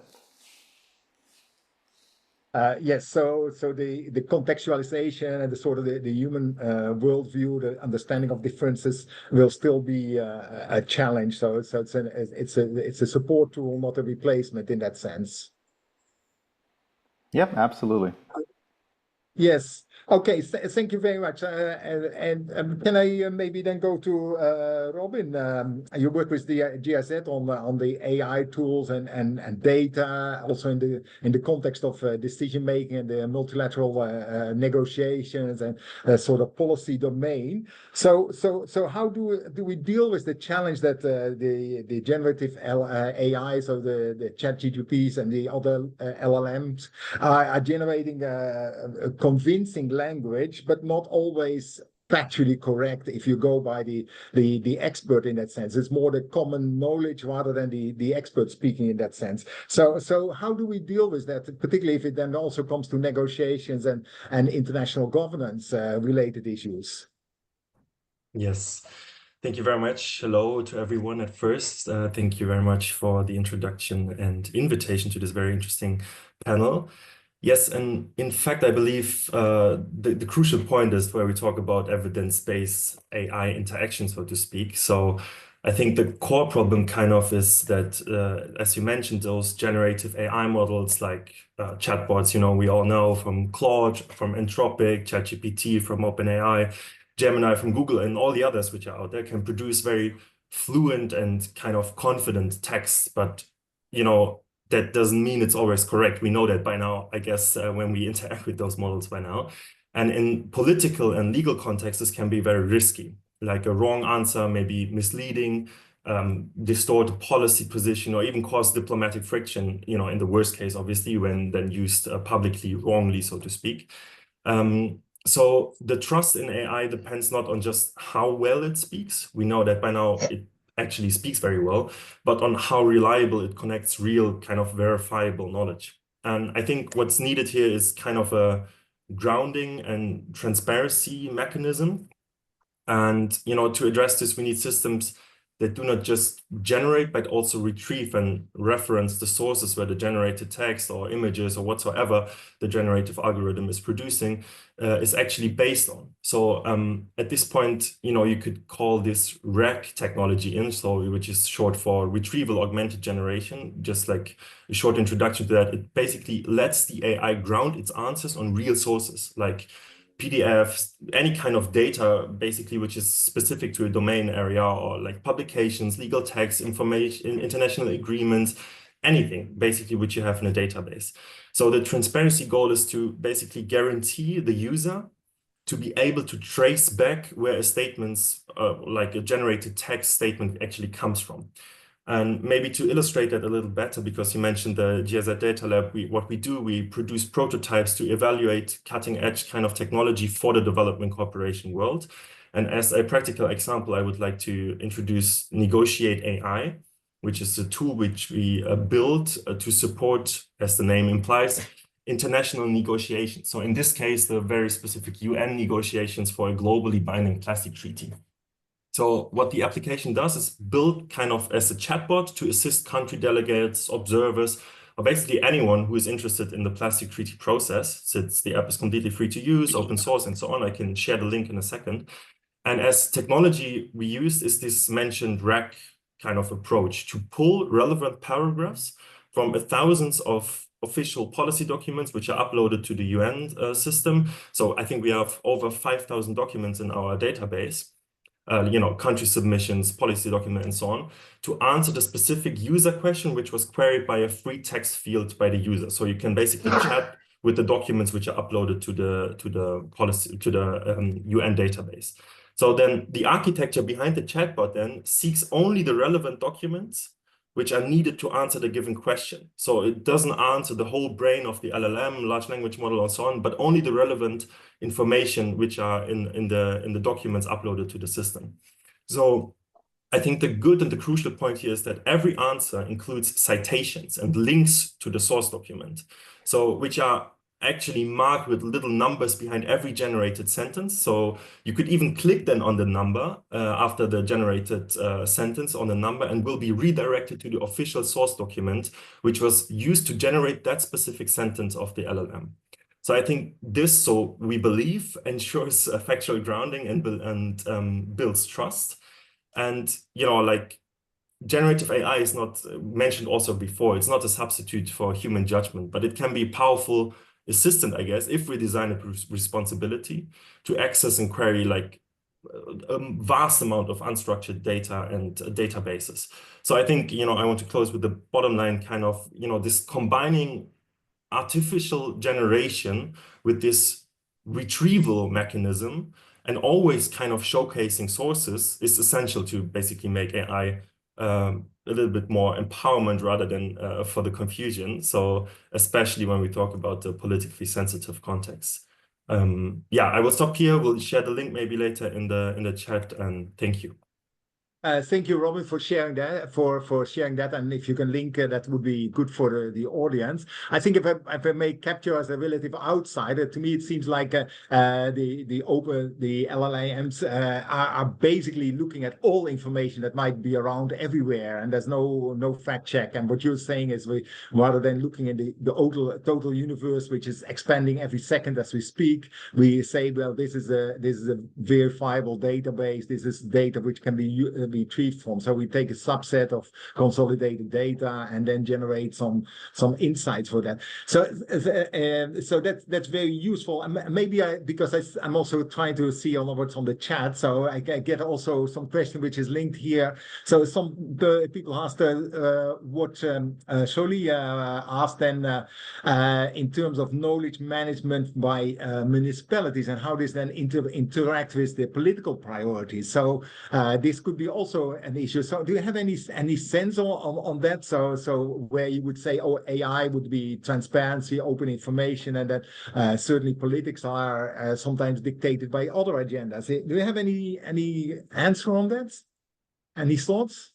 Yes, so the contextualization and the sort of the human worldview, the understanding of differences will still be a challenge. So it's a support tool, not a replacement in that sense. Yep, absolutely. Yes. Okay. Thank you very much. And can I maybe then go to Robin? You work with the GIZ on the AI tools and data, also in the context of decision making and the multilateral negotiations and sort of policy domain. So how do we deal with the challenge that the generative AIs or the ChatGPTs and the other LLMs are generating convincing language, but not always factually correct if you go by the expert in that sense. It's more the common knowledge rather than the expert speaking in that sense. So how do we deal with that, particularly if it then also comes to negotiations and international governance related issues? Yes. Thank you very much. Hello to everyone at first. Thank you very much for the introduction and invitation to this very interesting panel. Yes, and in fact, I believe the crucial point is where we talk about evidence-based AI interaction, so to speak. So I think the core problem kind of is that, as you mentioned, those generative AI models like chatbots, we all know from Claude, from Anthropic, ChatGPT from OpenAI, Gemini from Google, and all the others which are out there can produce very fluent and kind of confident text, but that doesn't mean it's always correct. We know that by now, I guess, when we interact with those models by now. And in political and legal contexts, this can be very risky. Like a wrong answer may be misleading, distort a policy position, or even cause diplomatic friction, in the worst case, obviously, when then used publicly wrongly, so to speak. So the trust in AI depends not on just how well it speaks. We know that by now it actually speaks very well, but on how reliable it connects real kind of verifiable knowledge. And I think what's needed here is kind of a grounding and transparency mechanism. And, to address this, we need systems that do not just generate, but also retrieve and reference the sources where the generated text or images or whatsoever the generative algorithm is producing is actually based on. So at this point, you could call this RAG technology which is short for retrieval augmented generation. Just like a short introduction to that, it basically lets the AI ground its answers on real sources like PDFs, any kind of data, basically, which is specific to a domain area, or like publications, legal text, information, international agreements, anything, basically, which you have in a database. So the transparency goal is to basically guarantee the user to be able to trace back where a statement's like a generated text statement actually comes from. And maybe to illustrate that a little better, because you mentioned the GIZ Data Lab, what we do, we produce prototypes to evaluate cutting edge kind of technology for the development cooperation world. And as a practical example, I would like to introduce Negotiate AI, which is a tool which we built to support, as the name implies, international negotiations. So in this case, the very specific UN negotiations for a globally binding plastic treaty. So what the application does is build kind of as a chatbot to assist country delegates, observers, or basically anyone who is interested in the plastic treaty process. Since the app is completely free to use, open source, and so on, I can share the link in a second. And as technology we use is this mentioned RAC kind of approach to pull relevant paragraphs from thousands of official policy documents which are uploaded to the UN system. So I think we have over 5,000 documents in our database. Country submissions, policy document, and so on, to answer the specific user question, which was queried by a free text field by the user. So you can basically chat with the documents which are uploaded to the policy, to the UN database. So then the architecture behind the chatbot then seeks only the relevant documents which are needed to answer the given question. So it doesn't answer the whole brain of the LLM, large language model, and so on, but only the relevant information which are in the documents uploaded to the system. So I think the good and the crucial point here is that every answer includes citations and links to the source document, so which are actually marked with little numbers behind every generated sentence. So you could even click then on the number after the generated sentence on the number, and will be redirected to the official source document, which was used to generate that specific sentence of the LLM. So I think this, so we believe, ensures a factual grounding and builds trust. And, like, generative AI is not mentioned also before. It's not a substitute for human judgment, but it can be a powerful assistant, I guess, if we design a responsibility to access and query like a vast amount of unstructured data and databases. So I think, I want to close with the bottom line kind of, this combining artificial generation with this retrieval mechanism and always kind of showcasing sources is essential to basically make AI a little bit more empowerment rather than for the confusion. So especially when we talk about the politically sensitive context. Yeah, I will stop here. We'll share the link maybe later in the chat, and thank you. Thank you, Robin, for sharing that. And if you can link, that would be good for the audience. I think if I may capture as a relative outsider, to me it seems like the LLMs are basically looking at all information that might be around everywhere, and there's no fact check. And what you're saying is, rather than looking at the total universe, which is expanding every second as we speak, we say, well, this is a verifiable database. This is data which can be retrieved from. So we take a subset of consolidated data and then generate some insights for that. So that's very useful. And maybe because I'm also trying to see what's on the chat, so I get also some question which is linked here. So some people asked what Sholi asked then in terms of knowledge management by municipalities and how this then interact with the political priorities. So this could be also an issue. So do you have any sense on that? So where you would say, oh, AI would be transparency, open information, and that certainly politics are sometimes dictated by other agendas. Do you have any answer on that? Any thoughts?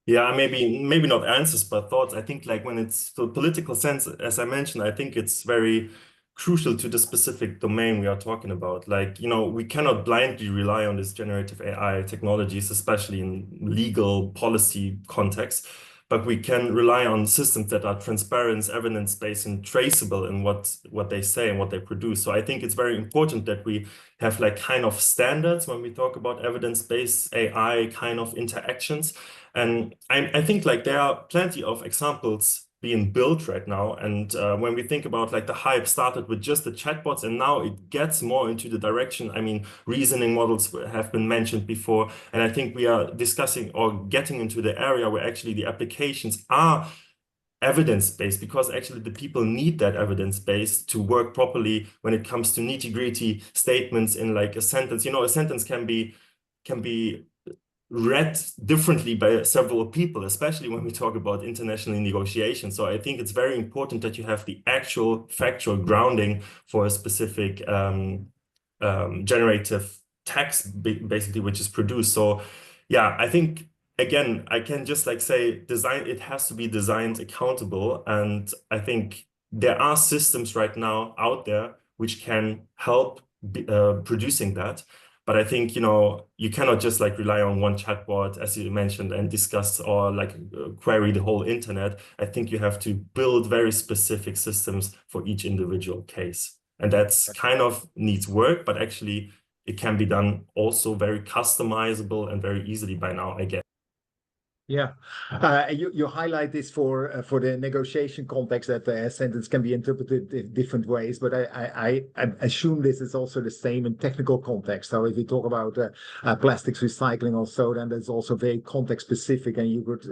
Yeah, maybe not answers, but thoughts. I think like when it's the political sense, as I mentioned, I think it's very crucial to the specific domain we are talking about. Like, we cannot blindly rely on this generative AI technologies, especially in legal policy context, but we can rely on systems that are transparent, evidence-based, and traceable in what they say and what they produce. So I think it's very important that we have like kind of standards when we talk about evidence-based AI kind of interactions. And I think like there are plenty of examples being built right now. And when we think about like the hype started with just the chatbots, and now it gets more into the direction, I mean, reasoning models have been mentioned before. And I think we are discussing or getting into the area where actually the applications are evidence base, because actually the people need that evidence base to work properly when it comes to nitty-gritty statements in like a sentence. You know, a sentence can be read differently by several people, especially when we talk about international negotiations. So I think it's very important that you have the actual factual grounding for a specific generative text, basically, which is produced. So yeah, I think, again, I can just like say design, it has to be designed accountable. And I think there are systems right now out there which can help producing that. But I think, you know, you cannot just like rely on one chatbot, as you mentioned, and discuss or like query the whole internet. I think you have to build very specific systems for each individual case. And that's kind of needs work, but actually it can be done also very customizable and very easily by now, I guess. Yeah, you highlight this for the negotiation context, that the sentence can be interpreted in different ways, but I assume this is also the same in technical context. So if you talk about plastics recycling also, then that's also very context specific, and you could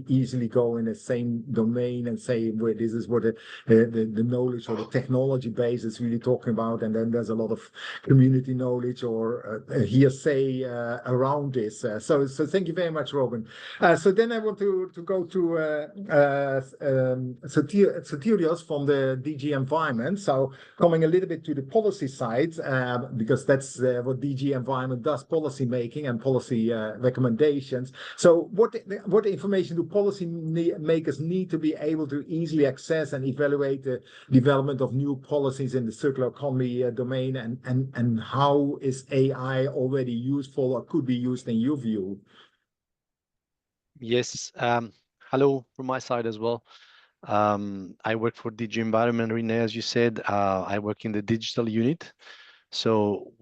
easily go in the same domain and say, well, this is what the knowledge or the technology base is really talking about, and then there's a lot of community knowledge or hearsay around this. So thank you very much, Robin. So then I want to go to Sotirios from the DG Environment. So coming a little bit to the policy side, because that's what DG Environment does, policy making and policy recommendations. So what information do policy makers need to be able to easily access and evaluate the development of new policies in the circular economy domain, and how is AI already useful or could be used in your view? Yes, hello from my side as well. I work for DG Environment, Renee, as you said. I work in the digital unit. So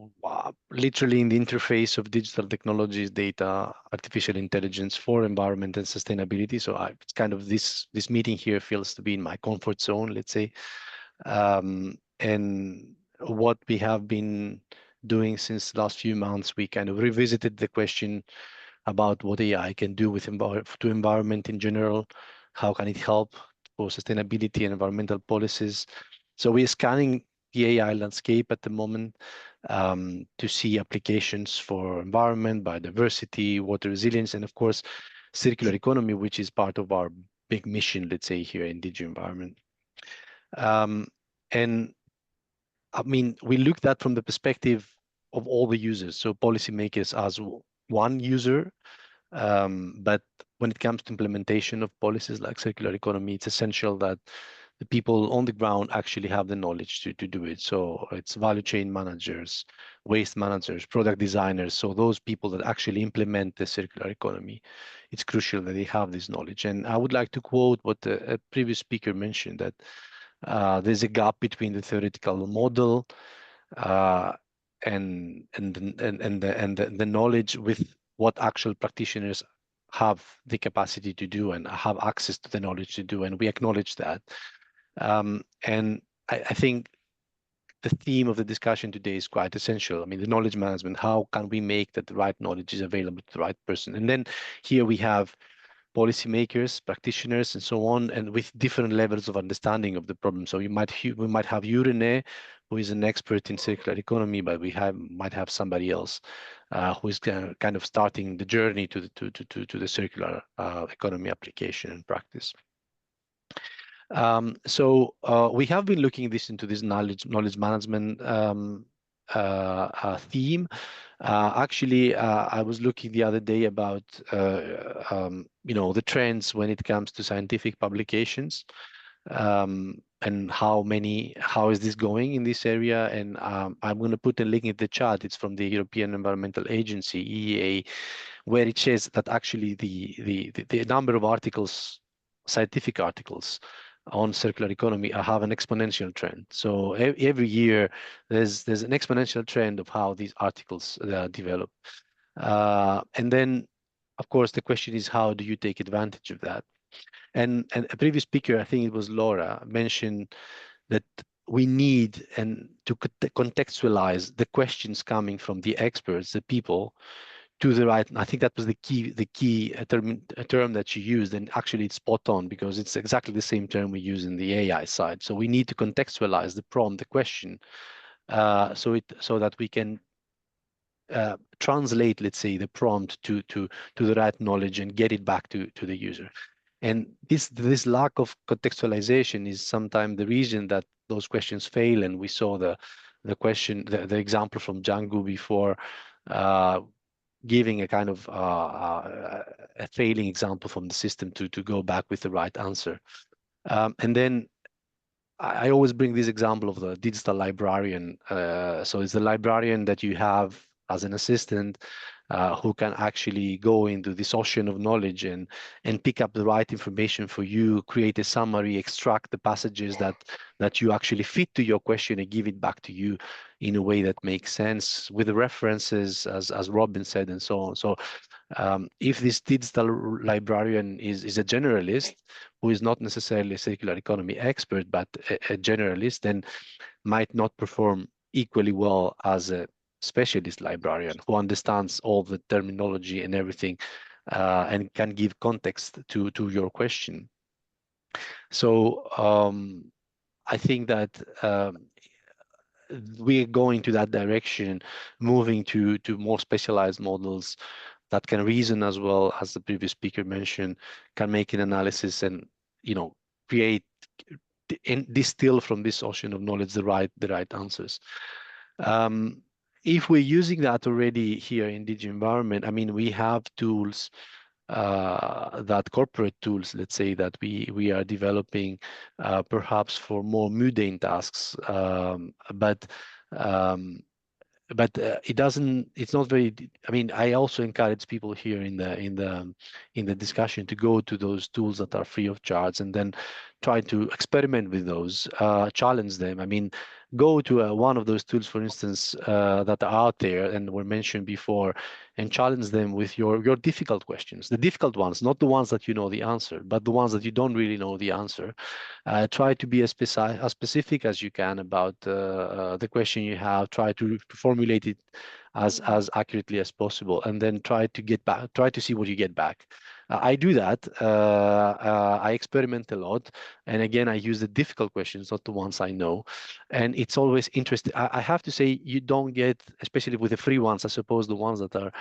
literally in the interface of digital technologies, data, artificial intelligence for environment and sustainability. So it's kind of this meeting here feels to be in my comfort zone, let's say. And what we have been doing since the last few months, we kind of revisited the question about what AI can do with to environment in general. How can it help for sustainability and environmental policies? So we're scanning the AI landscape at the moment to see applications for environment, biodiversity, water resilience, and of course, circular economy, which is part of our big mission, let's say, here in DG Environment. And I mean, we looked at from the perspective of all the users, so policymakers as one user, but when it comes to implementation of policies like circular economy, it's essential that the people on the ground actually have the knowledge to do it. So it's value chain managers, waste managers, product designers. So those people that actually implement the circular economy, it's crucial that they have this knowledge. And I would like to quote what a previous speaker mentioned, that there's a gap between the theoretical model and the knowledge with what actual practitioners have the capacity to do and have access to the knowledge to do, and we acknowledge that. And I think the theme of the discussion today is quite essential. I mean, the knowledge management, how can we make that the right knowledge is available to the right person? And then here we have policymakers, practitioners, and so on, and with different levels of understanding of the problem. So we might have René, who is an expert in circular economy, but we might have somebody else who is kind of starting the journey to the circular economy application and practice. So we have been looking into this knowledge management theme. Actually, I was looking the other day about the trends when it comes to scientific publications, and how is this going in this area. And I'm going to put a link in the chat. It's from the European Environmental Agency, EEA, where it says that actually the number of articles, scientific articles on circular economy have an exponential trend. So every year there's an exponential trend of how these articles develop. And then, of course, the question is, how do you take advantage of that? And a previous speaker, I think it was Laura, mentioned that we need to contextualize the questions coming from the experts, the people, to the right. I think that was the key term that you used, and actually it's spot on, because it's exactly the same term we use in the AI side. So we need to contextualize the prompt, the question, so that we can translate, let's say, the prompt to the right knowledge and get it back to the user. And this lack of contextualization is sometimes the reason that those questions fail. And we saw the example from Django before, giving a kind of a failing example from the system to go back with the right answer. And then I always bring this example of the digital librarian. So it's the librarian that you have as an assistant, who can actually go into this ocean of knowledge and pick up the right information for you, create a summary, extract the passages that you actually fit to your question, and give it back to you in a way that makes sense with the references, as Robin said, and so on. So if this digital librarian is a generalist who is not necessarily a circular economy expert, but a generalist, then might not perform equally well as a specialist librarian who understands all the terminology and everything, and can give context to your question. So I think that we're going to that direction, moving to more specialized models that can reason, as well as the previous speaker mentioned, can make an analysis and create and distill from this ocean of knowledge the right answers. If we're using that already here in Digi environment, I mean, we have tools, that corporate tools, let's say, that we are developing, perhaps for more mundane tasks, but it's not very. I mean, I also encourage people here in the discussion to go to those tools that are free of charge, and then try to experiment with those, challenge them. I mean, go to one of those tools, for instance, that are out there and were mentioned before, and challenge them with your difficult questions, the difficult ones, not the ones that you know the answer, but the ones that you don't really know the answer. Try to be as specific as you can about the question you have. Try to formulate it as accurately as possible, and then try to see what you get back. I do that. I experiment a lot, and again, I use the difficult questions, not the ones I know. And it's always interesting. I have to say, you don't get, especially with the free ones, I suppose the ones that are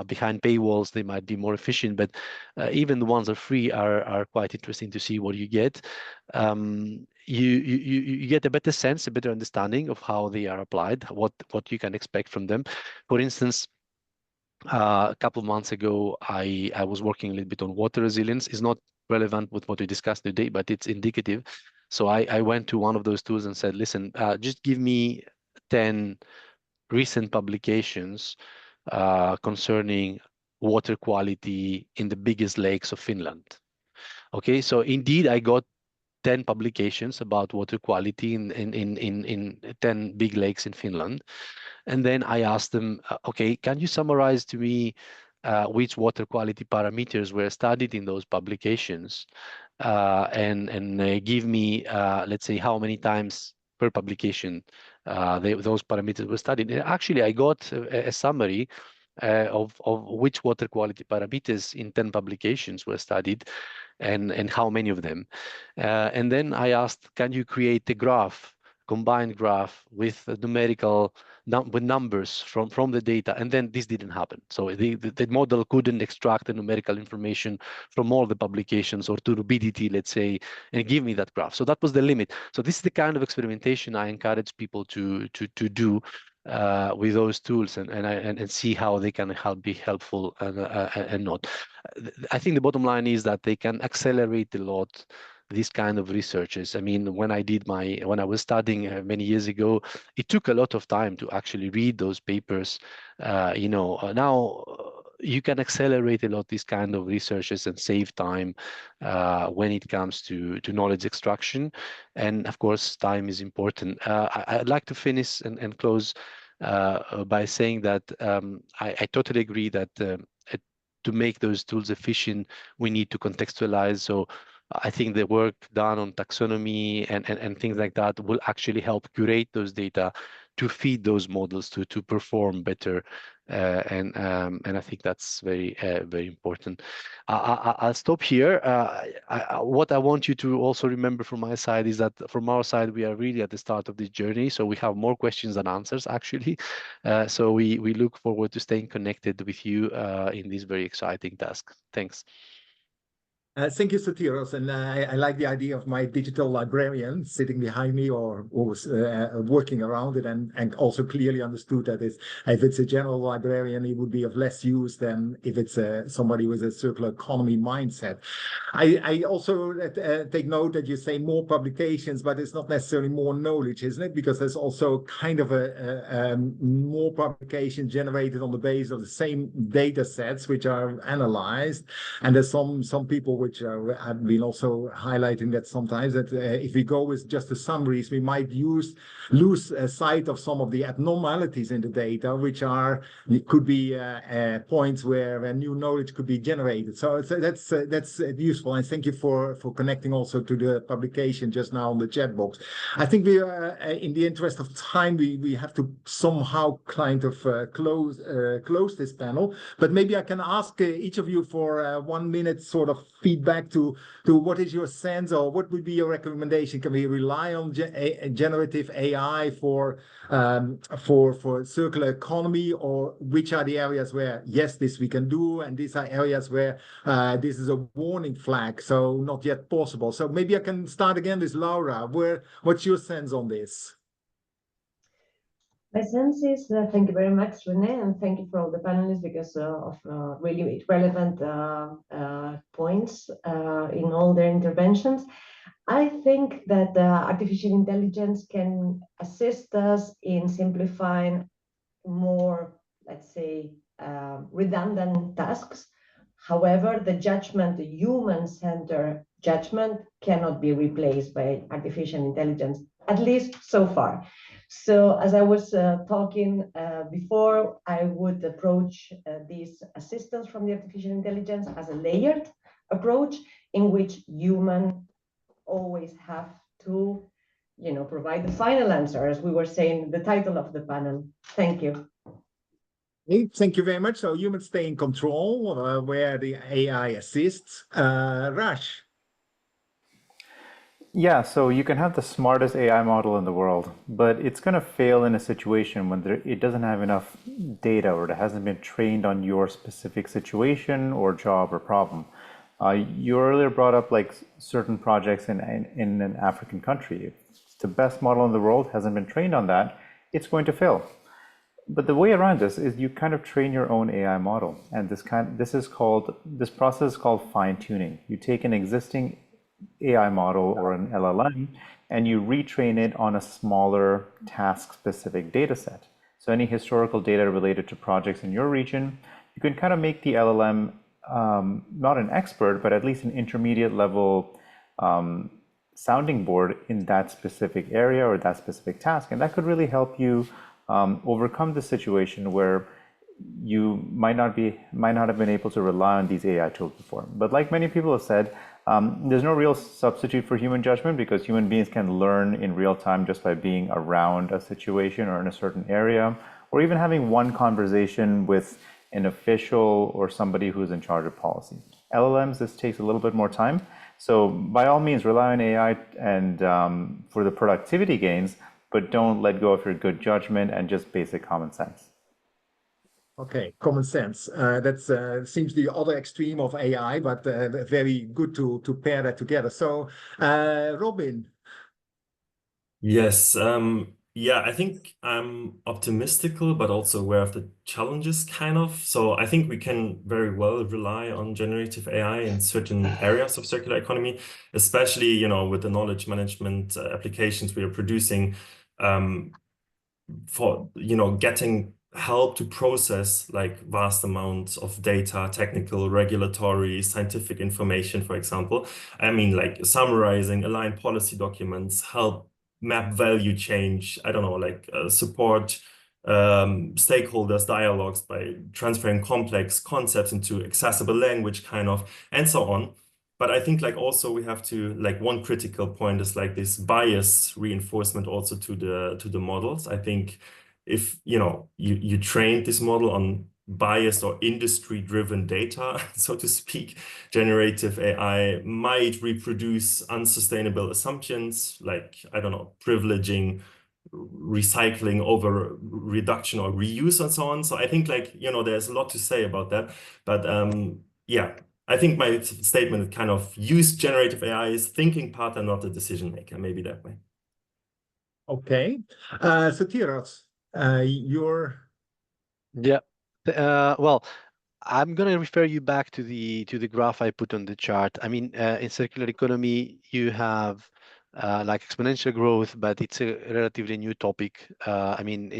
behind paywalls, they might be more efficient, but even the ones that are free are quite interesting to see what you get. You get a better sense, a better understanding of how they are applied, what you can expect from them. For instance, a couple of months ago, I was working a little bit on water resilience. It's not relevant with what we discussed today, but it's indicative. So I went to one of those tools and said, listen, just give me 10 recent publications concerning water quality in the biggest lakes of Finland. Okay, so indeed, I got 10 publications about water quality in 10 big lakes in Finland. And then I asked them, okay, can you summarize to me which water quality parameters were studied in those publications, and give me, let's say, how many times per publication those parameters were studied. And actually, I got a summary of which water quality parameters in 10 publications were studied, and how many of them. And then I asked, can you create a graph, combined graph with numerical with numbers from the data? And then this didn't happen. So the model couldn't extract the numerical information from all the publications or turbidity, let's say, and give me that graph. So that was the limit. So this is the kind of experimentation I encourage people to do with those tools, and see how they can be helpful and not. I think the bottom line is that they can accelerate a lot these kind of researches. I mean, when I was studying many years ago, it took a lot of time to actually read those papers. Now you can accelerate a lot these kind of researches and save time when it comes to knowledge extraction. And of course, time is important. I'd like to finish and close by saying that I totally agree that to make those tools efficient, we need to contextualize. So I think the work done on taxonomy and things like that will actually help curate those data to feed those models to perform better. And I think that's very important. I'll stop here. What I want you to also remember from my side is that from our side, we are really at the start of this journey. So we have more questions than answers, actually. So we look forward to staying connected with you in this very exciting task. Thanks. Thank you, Sotiros. And I like the idea of my digital librarian sitting behind me or working around it, and also clearly understood that if it's a general librarian, it would be of less use than if it's somebody with a circular economy mindset. I also take note that you say more publications, but it's not necessarily more knowledge, isn't it? Because there's also kind of a more publication generated on the basis of the same data sets which are analyzed. And there's some people which have been also highlighting that sometimes that if we go with just the summaries, we might lose sight of some of the abnormalities in the data, which could be points where new knowledge could be generated. So that's useful. And thank you for connecting also to the publication just now on the chat box. I think we are, in the interest of time, we have to somehow kind of close this panel. But maybe I can ask each of you for 1 minute sort of feedback to what is your sense, or what would be your recommendation? Can we rely on generative AI for circular economy, or which are the areas where yes, this we can do, and these are areas where this is a warning flag, so not yet possible? So maybe I can start again with Laura. What's your sense on this? My sense is, thank you very much, René, and thank you for all the panelists because of really relevant points in all their interventions. I think that artificial intelligence can assist us in simplifying more, let's say, redundant tasks. However, the judgment, the human-centered judgment, cannot be replaced by artificial intelligence, at least so far. So as I was talking before, I would approach this assistance from the artificial intelligence as a layered approach in which humans always have to, provide the final answer, as we were saying, the title of the panel. Thank you. Thank you very much. So humans stay in control where the AI assists. Raj. Yeah, so you can have the smartest AI model in the world, but it's going to fail in a situation when it doesn't have enough data, or it hasn't been trained on your specific situation or job or problem. You earlier brought up like certain projects in an African country. If the best model in the world hasn't been trained on that, it's going to fail. But the way around this is you kind of train your own AI model, and this process is called fine-tuning. You take an existing AI model or an LLM and you retrain it on a smaller task-specific data set. So any historical data related to projects in your region, you can kind of make the LLM not an expert, but at least an intermediate level sounding board in that specific area or that specific task. And that could really help you overcome the situation where you might not have been able to rely on these AI tools before. But like many people have said, there's no real substitute for human judgment, because human beings can learn in real time just by being around a situation or in a certain area, or even having one conversation with an official or somebody who's in charge of policy. LLMs, this takes a little bit more time. So by all means, rely on AI and for the productivity gains, but don't let go of your good judgment and just basic common sense. Okay, common sense. That seems the other extreme of AI, but very good to pair that together. So, Robin. Yes, yeah, I think I'm optimistical, but also aware of the challenges, kind of. So I think we can very well rely on generative AI in certain areas of circular economy, especially, with the knowledge management applications we are producing, for, getting help to process like vast amounts of data, technical, regulatory, scientific information, for example. I mean, like summarizing, align policy documents, help map value change, I don't know, like support stakeholders dialogues by transferring complex concepts into accessible language, kind of, and so on. But I think like also we have to, like, one critical point is like this bias reinforcement also to the models. I think if you train this model on biased or industry-driven data, so to speak, generative AI might reproduce unsustainable assumptions, like, I don't know, privileging recycling over reduction or reuse and so on. So I think, like, there's a lot to say about that. But yeah, I think my statement kind of use generative AI as thinking partner, not a decision maker, maybe that way. Okay. So Tiros, your... Yeah. Well, I'm going to refer you back to the graph I put on the chart. I mean, in circular economy, you have like exponential growth, but it's a relatively new topic. I mean,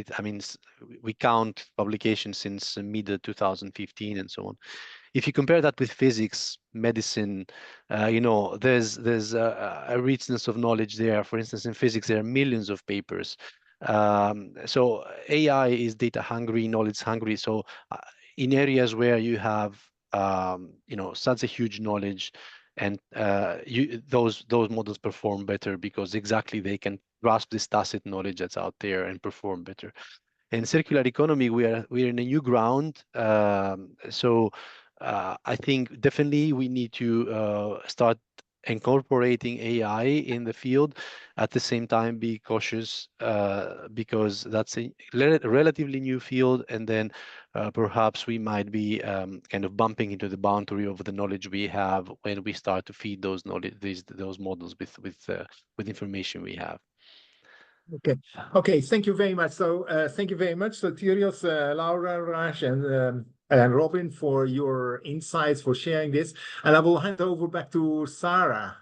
we count publications since mid 2015 and so on. If you compare that with physics, medicine, there's a richness of knowledge there. For instance, in physics, there are millions of papers. So AI is data hungry, knowledge hungry. So in areas where you have such a huge knowledge, and those models perform better because exactly they can grasp this tacit knowledge that's out there and perform better. In circular economy, we're in a new ground. So I think definitely we need to start incorporating AI in the field. At the same time, be cautious because that's a relatively new field, and then perhaps we might be kind of bumping into the boundary of the knowledge we have when we start to feed those models with information we have. Okay, thank you very much. So thank you very much. So Tiros, Laura, Raj, and Robin for your insights, for sharing this. And I will hand over back to Sarah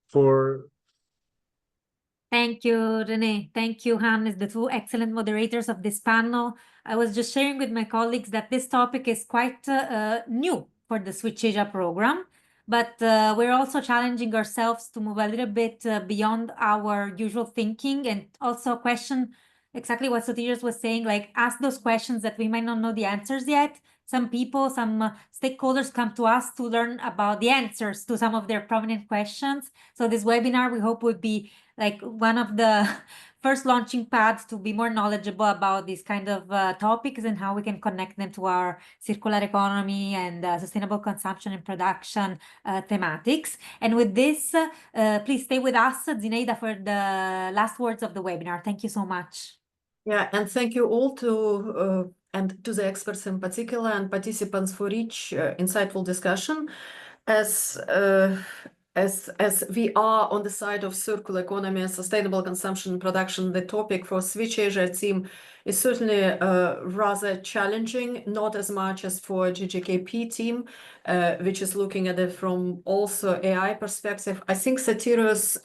for... Thank you, René. Thank you, Hannes, the two excellent moderators of this panel. I was just sharing with my colleagues that this topic is quite new for the Switch Asia program, but we're also challenging ourselves to move a little bit beyond our usual thinking and also question exactly what Sotirios was saying, like ask those questions that we might not know the answers yet. Some people, some stakeholders come to us to learn about the answers to some of their prominent questions. So this webinar, we hope, would be like one of the first launching pads to be more knowledgeable about these kind of topics and how we can connect them to our circular economy and sustainable consumption and production thematics. And with this, please stay with us, Zinaida, for the last words of the webinar. Thank you so much. Yeah, and thank you all to the experts in particular and participants for each insightful discussion. As we are on the side of circular economy and sustainable consumption and production, the topic for Switch Asia team is certainly rather challenging, not as much as for GGKP team, which is looking at it from also AI perspective. I think Sotirios,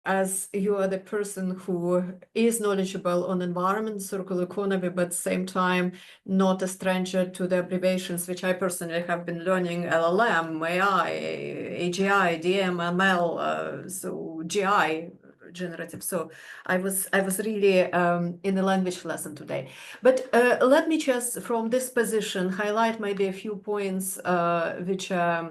as you are the person who is knowledgeable on environment, circular economy, but at the same time, not a stranger to the abbreviations, which I personally have been learning: LLM, AI, AGI, DM, ML, so GI, generative. So I was really in a language lesson today. But let me just, from this position, highlight maybe a few points which are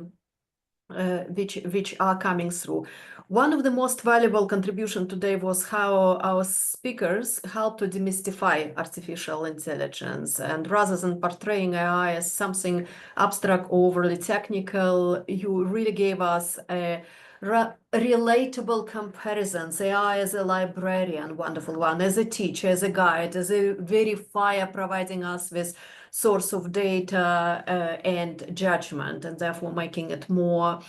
coming through. One of the most valuable contributions today was how our speakers helped to demystify artificial intelligence. And rather than portraying AI as something abstract, overly technical, you really gave us a relatable comparisons. AI as a librarian, wonderful one, as a teacher, as a guide, as a verifier, providing us with source of data and judgment, and therefore making it more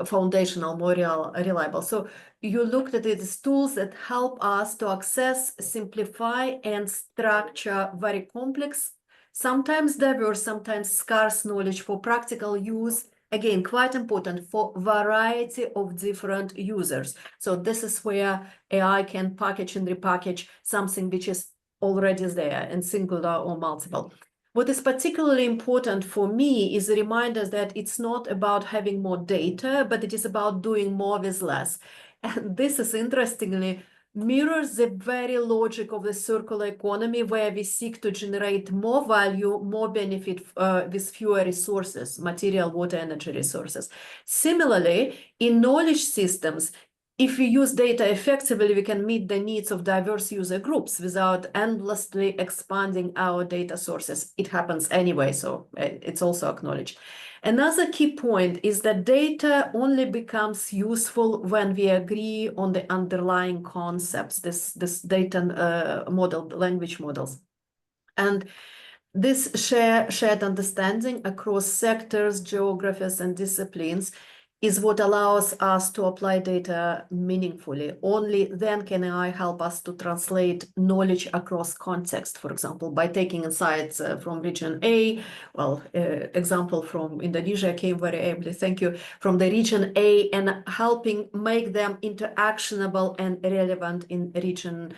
foundational, more reliable. So you looked at it as tools that help us to access, simplify, and structure very complex, sometimes diverse, sometimes scarce knowledge for practical use. Again, quite important for variety of different users. So this is where AI can package and repackage something which is already there in singular or multiple. What is particularly important for me is a reminder that it's not about having more data, but it is about doing more with less. And this is interestingly mirrors the very logic of the circular economy, where we seek to generate more value, more benefit with fewer resources, material, water, energy resources. Similarly, in knowledge systems, if we use data effectively, we can meet the needs of diverse user groups without endlessly expanding our data sources. It happens anyway, so it's also acknowledged. Another key point is that data only becomes useful when we agree on the underlying concepts, this data model, language models. And this shared understanding across sectors, geographies, and disciplines is what allows us to apply data meaningfully. Only then can AI help us to translate knowledge across context, for example, by taking insights from region A. Well, example from Indonesia came very ably, thank you, from the region A, and helping make them interactionable and relevant in region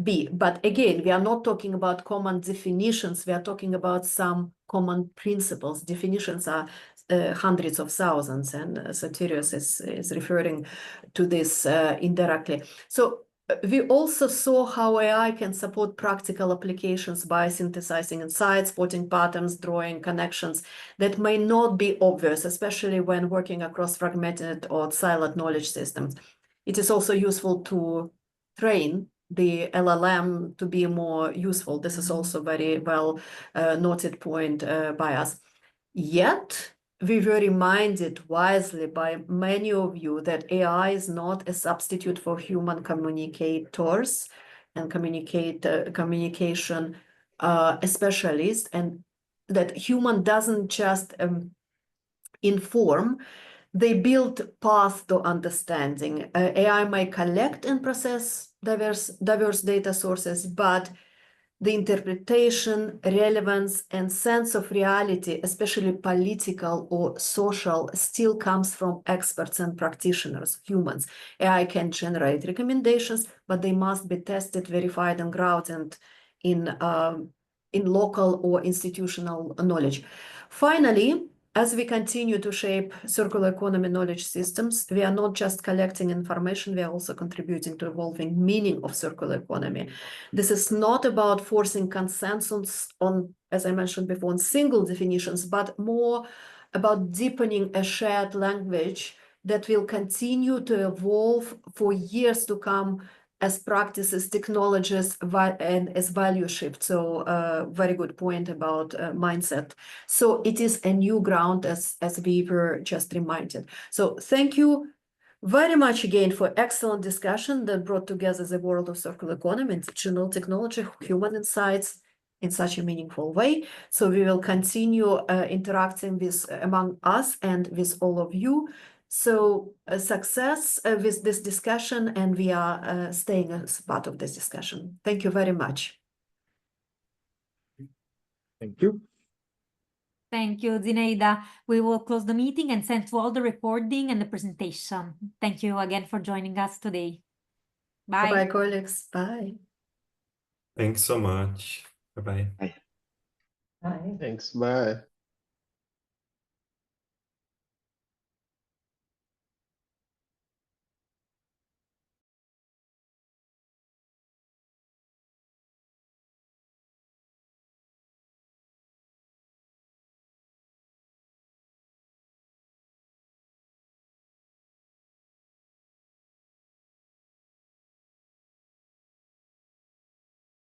B. But again, we are not talking about common definitions, we are talking about some common principles. Definitions are hundreds of thousands, and Satirius is referring to this indirectly. So we also saw how AI can support practical applications by synthesizing insights, spotting patterns, drawing connections that may not be obvious, especially when working across fragmented or siloed knowledge systems. It is also useful to train the LLM to be more useful. This is also very well noted point by us. Yet, we were reminded wisely by many of you that AI is not a substitute for human communicators and communication specialists, and that human doesn't just inform, they build path to understanding. AI may collect and process diverse data sources, but the interpretation, relevance, and sense of reality, especially political or social, still comes from experts and practitioners, humans. AI can generate recommendations, but they must be tested, verified, and grounded in local or institutional knowledge. Finally, as we continue to shape circular economy knowledge systems, we are not just collecting information, we are also contributing to evolving meaning of circular economy. This is not about forcing consensus on, as I mentioned before, on single definitions, but more about deepening a shared language that will continue to evolve for years to come as practices, technologies, and as value shift. So very good point about mindset. So it is a new ground, as we were just reminded. So thank you very much again for excellent discussion that brought together the world of circular economy and digital technology, human insights in such a meaningful way. So we will continue interacting with among us and with all of you. So success with this discussion, and we are staying as part of this discussion. Thank you very much. Thank you. Thank you, Zinaida. We will close the meeting and send to all the recording and the presentation. Thank you again for joining us today. Bye. Bye, colleagues. Bye. Thanks so much. Bye-bye. Bye. Bye. Thanks. Bye.